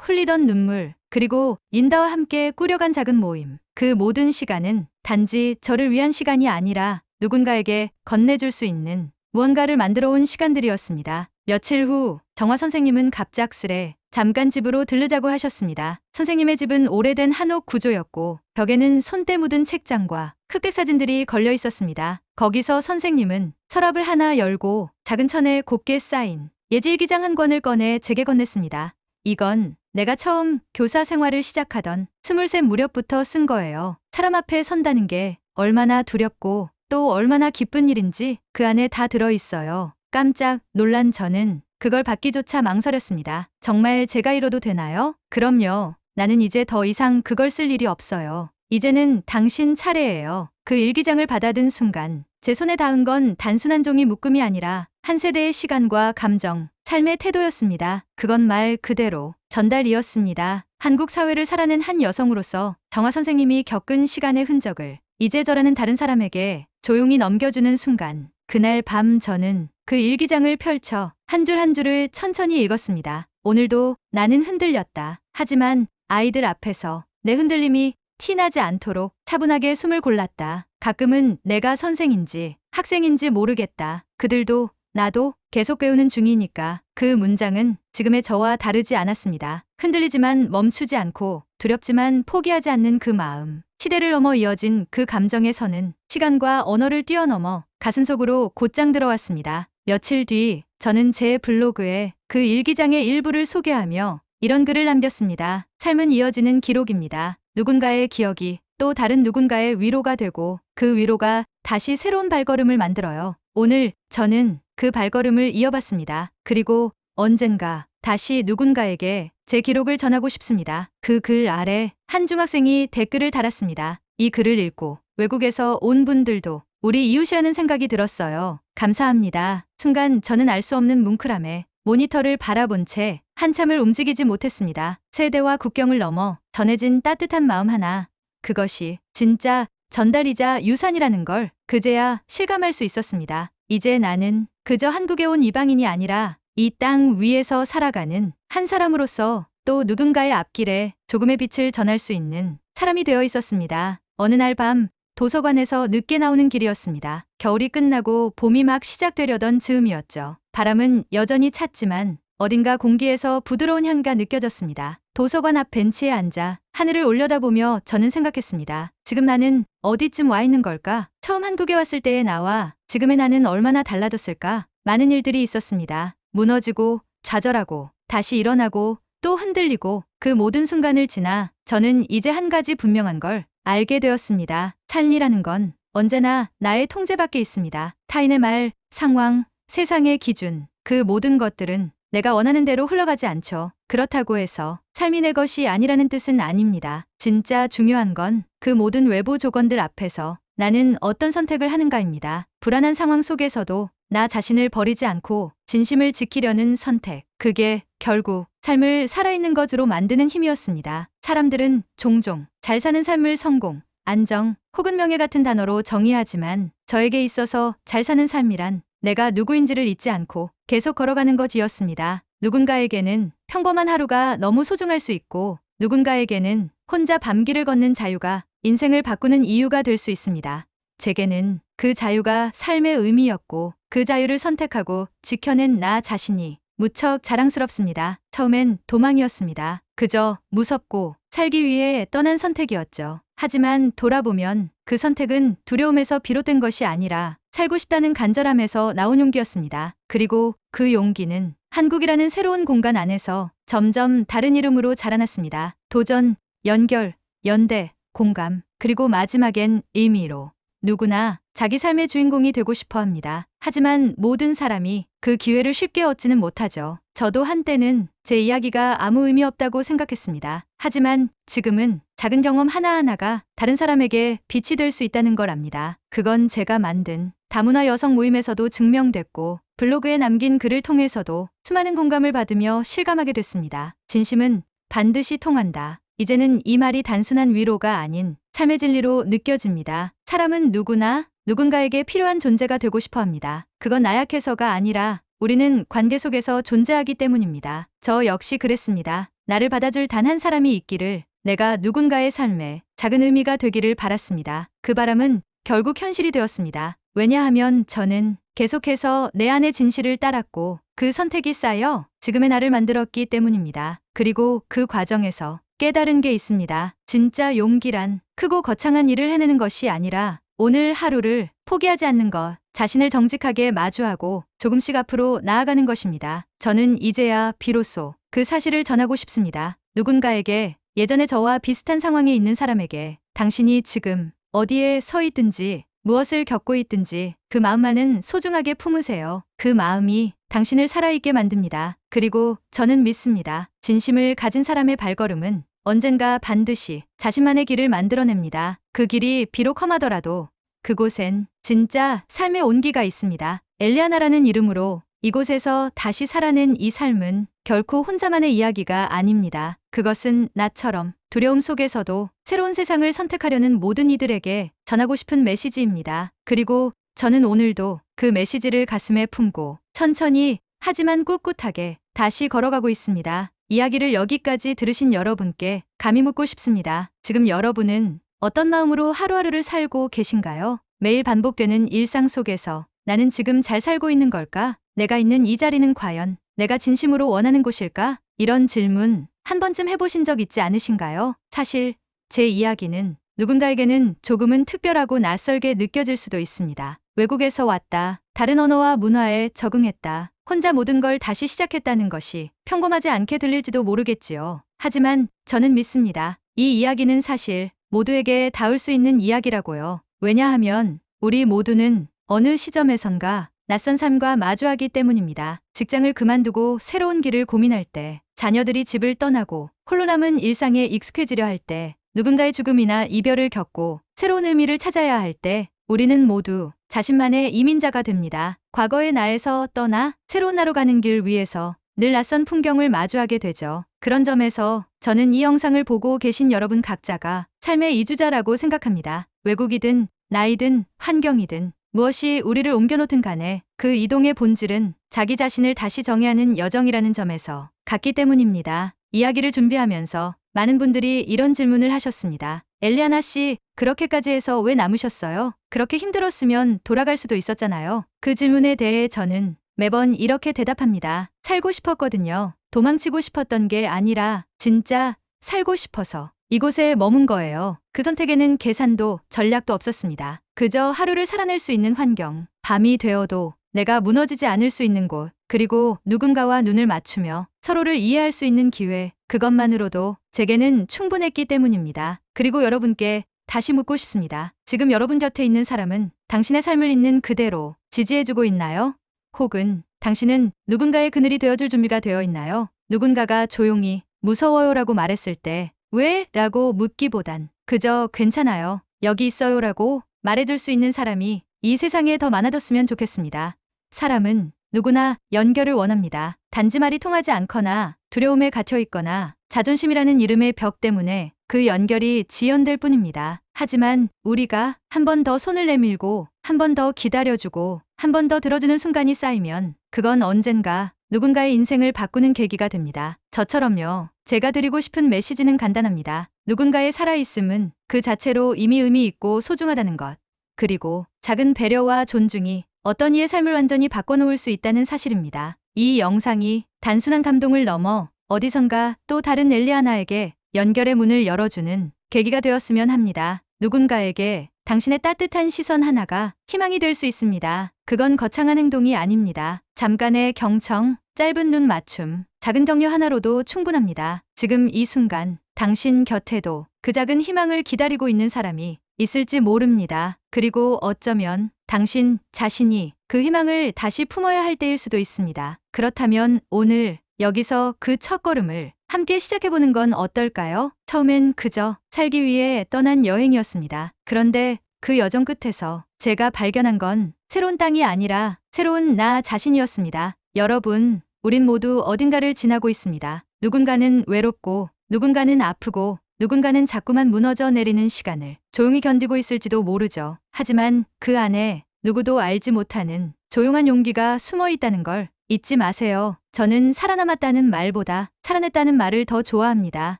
흘리던 눈물, 그리고 인다와 함께 꾸려간 작은 모임. 그 모든 시간은 단지 저를 위한 시간이 아니라 누군가에게 건네줄 수 있는 무언가를 만들어 온 시간들이었습니다. 며칠 후 정화 선생님은 갑작스레 잠깐 집으로 들르자고 하셨습니다. 선생님의 집은 오래된 한옥 구조였고 벽에는 손때 묻은 책장과 흑백 사진들이 걸려 있었습니다. 거기서 선생님은 서랍을 하나 열고 작은 천에 곱게 쌓인 예지일기장 한 권을 꺼내 제게 건넸습니다. 이건 내가 처음 교사 생활을 시작하던 23 무렵부터 쓴 거예요. 사람 앞에 선다는 게 얼마나 두렵고 또 얼마나 기쁜 일인지 그 안에 다 들어있어요. 깜짝 놀란 저는 그걸 받기조차 망설였습니다. 정말 제가 이뤄도 되나요? 그럼요. 나는 이제 더 이상 그걸 쓸 일이 없어요. 이제는 당신 차례예요. 그 일기장을 받아든 순간 제 손에 닿은 건 단순한 종이 묶음이 아니라 한 세대의 시간과 감정, 삶의 태도였습니다. 그건 말 그대로 전달이었습니다. 한국 사회를 살아낸 한 여성으로서 정화 선생님이 겪은 시간의 흔적을 이제저라는 다른 사람에게 조용히 넘겨주는 순간, 그날 밤 저는 그 일기장을 펼쳐 한 줄 한 줄을 천천히 읽었습니다. 오늘도 나는 흔들렸다. 하지만 아이들 앞에서 내 흔들림이 티나지 않도록 차분하게 숨을 골랐다. 가끔은 내가 선생인지 학생인지 모르겠다. 그들도 나도 계속 배우는 중이니까. 그 문장은 지금의 저와 다르지 않았습니다. 흔들리지만 멈추지 않고 두렵지만 포기하지 않는 그 마음. 시대를 넘어 이어진 그 감정의 선은 시간과 언어를 뛰어넘어 가슴속으로 곧장 들어왔습니다. 며칠 뒤 저는 제 블로그에 그 일기장의 일부를 소개하며 이런 글을 남겼습니다. 삶은 이어지는 기록입니다. 누군가의 기억이 또 다른 누군가의 위로가 되고 그 위로가 다시 새로운 발걸음을 만들어요. 오늘 저는 그 발걸음을 이어봤습니다. 그리고 언젠가 다시 누군가에게 제 기록을 전하고 싶습니다. 그 글 아래 한 중학생이 댓글을 달았습니다. 이 글을 읽고 외국에서 온 분들도 우리 이웃이라는 생각이 들었어요. 감사합니다. 순간 저는 알 수 없는 뭉클함에 모니터를 바라본 채 한참을 움직이지 못했습니다. 세대와 국경을 넘어 전해진 따뜻한 마음 하나. 그것이 진짜 전달이자 유산이라는 걸 그제야 실감할 수 있었습니다. 이제 나는 그저 한국에 온 이방인이 아니라 이 땅 위에서 살아가는 한 사람으로서 또 누군가의 앞길에 조금의 빛을 전할 수 있는 사람이 되어 있었습니다. 어느 날 밤 도서관에서 늦게 나오는 길이었습니다. 겨울이 끝나고 봄이 막 시작되려던 즈음이었죠. 바람은 여전히 찼지만 어딘가 공기에서 부드러운 향기가 느껴졌습니다. 도서관 앞 벤치에 앉아 하늘을 올려다보며 저는 생각했습니다. 지금 나는 어디쯤 와 있는 걸까? 처음 한국에 왔을 때의 나와 지금의 나는 얼마나 달라졌을까? 많은 일들이 있었습니다. 무너지고 좌절하고 다시 일어나고 또 흔들리고 그 모든 순간을 지나 저는 이제 한 가지 분명한 걸 알게 되었습니다. 삶이라는 건 언제나 나의 통제 밖에 있습니다. 타인의 말, 상황, 세상의 기준, 그 모든 것들은 내가 원하는 대로 흘러가지 않죠. 그렇다고 해서 삶이 내 것이 아니라는 뜻은 아닙니다. 진짜 중요한 건 그 모든 외부 조건들 앞에서 나는 어떤 선택을 하는가입니다. 불안한 상황 속에서도 나 자신을 버리지 않고 진심을 지키려는 선택. 그게 결국 삶을 살아있는 것으로 만드는 힘이었습니다. 사람들은 종종 잘 사는 삶을 성공, 안정 혹은 명예 같은 단어로 정의하지만 저에게 있어서 잘 사는 삶이란 내가 누구인지를 잊지 않고 계속 걸어가는 것이었습니다. 누군가에게는 평범한 하루가 너무 소중할 수 있고 누군가에게는 혼자 밤길을 걷는 자유가 인생을 바꾸는 이유가 될 수 있습니다. 제게는 그 자유가 삶의 의미였고 그 자유를 선택하고 지켜낸 나 자신이 무척 자랑스럽습니다. 처음엔 도망이었습니다. 그저 무섭고 살기 위해 떠난 선택이었죠. 하지만 돌아보면 그 선택은 두려움에서 비롯된 것이 아니라 살고 싶다는 간절함에서 나온 용기였습니다. 그리고 그 용기는 한국이라는 새로운 공간 안에서 점점 다른 이름으로 자라났습니다. 도전, 연결, 연대, 공감, 그리고 마지막엔 의미로. 누구나 자기 삶의 주인공이 되고 싶어 합니다. 하지만 모든 사람이 그 기회를 쉽게 얻지는 못하죠. 저도 한때는 제 이야기가 아무 의미 없다고 생각했습니다. 하지만 지금은 작은 경험 하나하나가 다른 사람에게 빛이 될 수 있다는 걸 압니다. 그건 제가 만든 다문화 여성 모임에서도 증명됐고 블로그에 남긴 글을 통해서도 수많은 공감을 받으며 실감하게 됐습니다. 진심은 반드시 통한다. 이제는 이 말이 단순한 위로가 아닌 삶의 진리로 느껴집니다. 사람은 누구나 누군가에게 필요한 존재가 되고 싶어 합니다. 그건 나약해서가 아니라 우리는 관계 속에서 존재하기 때문입니다. 저 역시 그랬습니다. 나를 받아줄 단 한 사람이 있기를, 내가 누군가의 삶에 작은 의미가 되기를 바랐습니다. 그 바람은 결국 현실이 되었습니다. 왜냐하면 저는 계속해서 내 안의 진실을 따랐고 그 선택이 쌓여 지금의 나를 만들었기 때문입니다. 그리고 그 과정에서 깨달은 게 있습니다. 진짜 용기란 크고 거창한 일을 해내는 것이 아니라 오늘 하루를 포기하지 않는 것, 자신을 정직하게 마주하고 조금씩 앞으로 나아가는 것입니다. 저는 이제야 비로소 그 사실을 전하고 싶습니다. 누군가에게, 예전에 저와 비슷한 상황에 있는 사람에게, 당신이 지금 어디에 서 있든지 무엇을 겪고 있든지 그 마음만은 소중하게 품으세요. 그 마음이 당신을 살아있게 만듭니다. 그리고 저는 믿습니다. 진심을 가진 사람의 발걸음은 언젠가 반드시 자신만의 길을 만들어냅니다. 그 길이 비록 험하더라도 그곳엔 진짜 삶의 온기가 있습니다. 엘리아나라는 이름으로 이곳에서 다시 살아낸 이 삶은 결코 혼자만의 이야기가 아닙니다. 그것은 나처럼 두려움 속에서도 새로운 세상을 선택하려는 모든 이들에게 전하고 싶은 메시지입니다. 그리고 저는 오늘도 그 메시지를 가슴에 품고 천천히 하지만 꿋꿋하게 다시 걸어가고 있습니다. 이야기를 여기까지 들으신 여러분께 감히 묻고 싶습니다. 지금 여러분은 어떤 마음으로 하루하루를 살고 계신가요? 매일 반복되는 일상 속에서 나는 지금 잘 살고 있는 걸까? 내가 있는 이 자리는 과연 내가 진심으로 원하는 곳일까? 이런 질문 한 번쯤 해보신 적 있지 않으신가요? 사실 제 이야기는 누군가에게는 조금은 특별하고 낯설게 느껴질 수도 있습니다. 외국에서 왔다. 다른 언어와 문화에 적응했다. 혼자 모든 걸 다시 시작했다는 것이 평범하지 않게 들릴지도 모르겠지요. 하지만 저는 믿습니다. 이 이야기는 사실 모두에게 닿을 수 있는 이야기라고요. 왜냐하면 우리 모두는 어느 시점에선가 낯선 삶과 마주하기 때문입니다. 직장을 그만두고 새로운 길을 고민할 때, 자녀들이 집을 떠나고 홀로 남은 일상에 익숙해지려 할 때, 누군가의 죽음이나 이별을 겪고 새로운 의미를 찾아야 할 때, 우리는 모두 자신만의 이민자가 됩니다. 과거의 나에서 떠나 새로운 나로 가는 길 위에서 늘 낯선 풍경을 마주하게 되죠. 그런 점에서 저는 이 영상을 보고 계신 여러분 각자가 삶의 이주자라고 생각합니다. 외국이든 나이든 환경이든 무엇이 우리를 옮겨놓든 간에 그 이동의 본질은 자기 자신을 다시 정의하는 여정이라는 점에서 같기 때문입니다. 이야기를 준비하면서 많은 분들이 이런 질문을 하셨습니다. 엘리아나 씨, 그렇게까지 해서 왜 남으셨어요? 그렇게 힘들었으면 돌아갈 수도 있었잖아요. 그 질문에 대해 저는 매번 이렇게 대답합니다. 살고 싶었거든요. 도망치고 싶었던 게 아니라 진짜 살고 싶어서 이곳에 머문 거예요. 그 선택에는 계산도 전략도 없었습니다. 그저 하루를 살아낼 수 있는 환경, 밤이 되어도 내가 무너지지 않을 수 있는 곳, 그리고 누군가와 눈을 맞추며 서로를 이해할 수 있는 기회, 그것만으로도 제게는 충분했기 때문입니다. 그리고 여러분께 다시 묻고 싶습니다. 지금 여러분 곁에 있는 사람은 당신의 삶을 있는 그대로 지지해주고 있나요? 혹은 당신은 누군가의 그늘이 되어줄 준비가 되어 있나요? 누군가가 조용히 무서워요라고 말했을 때 왜? 라고 묻기보단 그저 괜찮아요. 여기 있어요라고 말해줄 수 있는 사람이 이 세상에 더 많아졌으면 좋겠습니다. 사람은 누구나 연결을 원합니다. 단지 말이 통하지 않거나 두려움에 갇혀 있거나 자존심이라는 이름의 벽 때문에 그 연결이 지연될 뿐입니다. 하지만 우리가 한 번 더 손을 내밀고 한 번 더 기다려주고 한 번 더 들어주는 순간이 쌓이면 그건 언젠가 누군가의 인생을 바꾸는 계기가 됩니다. 저처럼요. 제가 드리고 싶은 메시지는 간단합니다. 누군가의 살아있음은 그 자체로 이미 의미 있고 소중하다는 것. 그리고 작은 배려와 존중이 어떤 이의 삶을 완전히 바꿔놓을 수 있다는 사실입니다. 이 영상이 단순한 감동을 넘어 어디선가 또 다른 엘리아나에게 연결의 문을 열어주는 계기가 되었으면 합니다. 누군가에게 당신의 따뜻한 시선 하나가 희망이 될 수 있습니다. 그건 거창한 행동이 아닙니다. 잠깐의 경청, 짧은 눈 맞춤, 작은 격려 하나로도 충분합니다. 지금 이 순간 당신 곁에도 그 작은 희망을 기다리고 있는 사람이 있을지 모릅니다. 그리고 어쩌면 당신 자신이 그 희망을 다시 품어야 할 때일 수도 있습니다. 그렇다면 오늘 여기서 그 첫걸음을 함께 시작해보는 건 어떨까요? 처음엔 그저 살기 위해 떠난 여행이었습니다. 그런데 그 여정 끝에서 제가 발견한 건 새로운 땅이 아니라 새로운 나 자신이었습니다. 여러분, 우린 모두 어딘가를 지나고 있습니다. 누군가는 외롭고, 누군가는 아프고, 누군가는 자꾸만 무너져 내리는 시간을 조용히 견디고 있을지도 모르죠. 하지만 그 안에 누구도 알지 못하는 조용한 용기가 숨어 있다는 걸 잊지 마세요. 저는 살아남았다는 말보다 살아냈다는 말을 더 좋아합니다.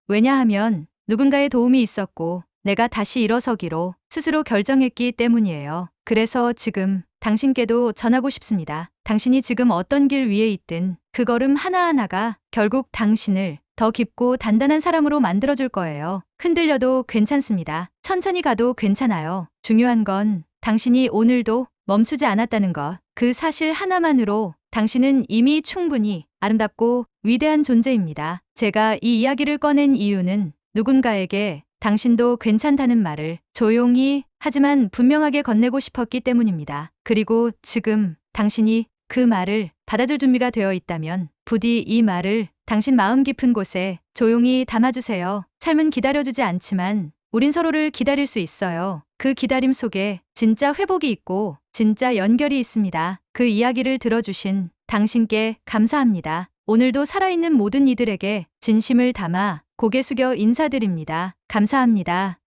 왜냐하면 누군가의 도움이 있었고 내가 다시 일어서기로 스스로 결정했기 때문이에요. 그래서 지금 당신께도 전하고 싶습니다. 당신이 지금 어떤 길 위에 있든 그 걸음 하나하나가 결국 당신을 더 깊고 단단한 사람으로 만들어줄 거예요. 흔들려도 괜찮습니다. 천천히 가도 괜찮아요. 중요한 건 당신이 오늘도 멈추지 않았다는 것. 그 사실 하나만으로 당신은 이미 충분히 아름답고 위대한 존재입니다. 제가 이 이야기를 꺼낸 이유는 누군가에게 당신도 괜찮다는 말을 조용히 하지만 분명하게 건네고 싶었기 때문입니다. 그리고 지금 당신이 그 말을 받아들 준비가 되어 있다면 부디 이 말을 당신 마음 깊은 곳에 조용히 담아주세요. 삶은 기다려주지 않지만 우린 서로를 기다릴 수 있어요. 그 기다림 속에 진짜 회복이 있고 진짜 연결이 있습니다. 그 이야기를 들어주신 당신께 감사합니다. 오늘도 살아있는 모든 이들에게 진심을 담아 고개 숙여 인사드립니다. 감사합니다.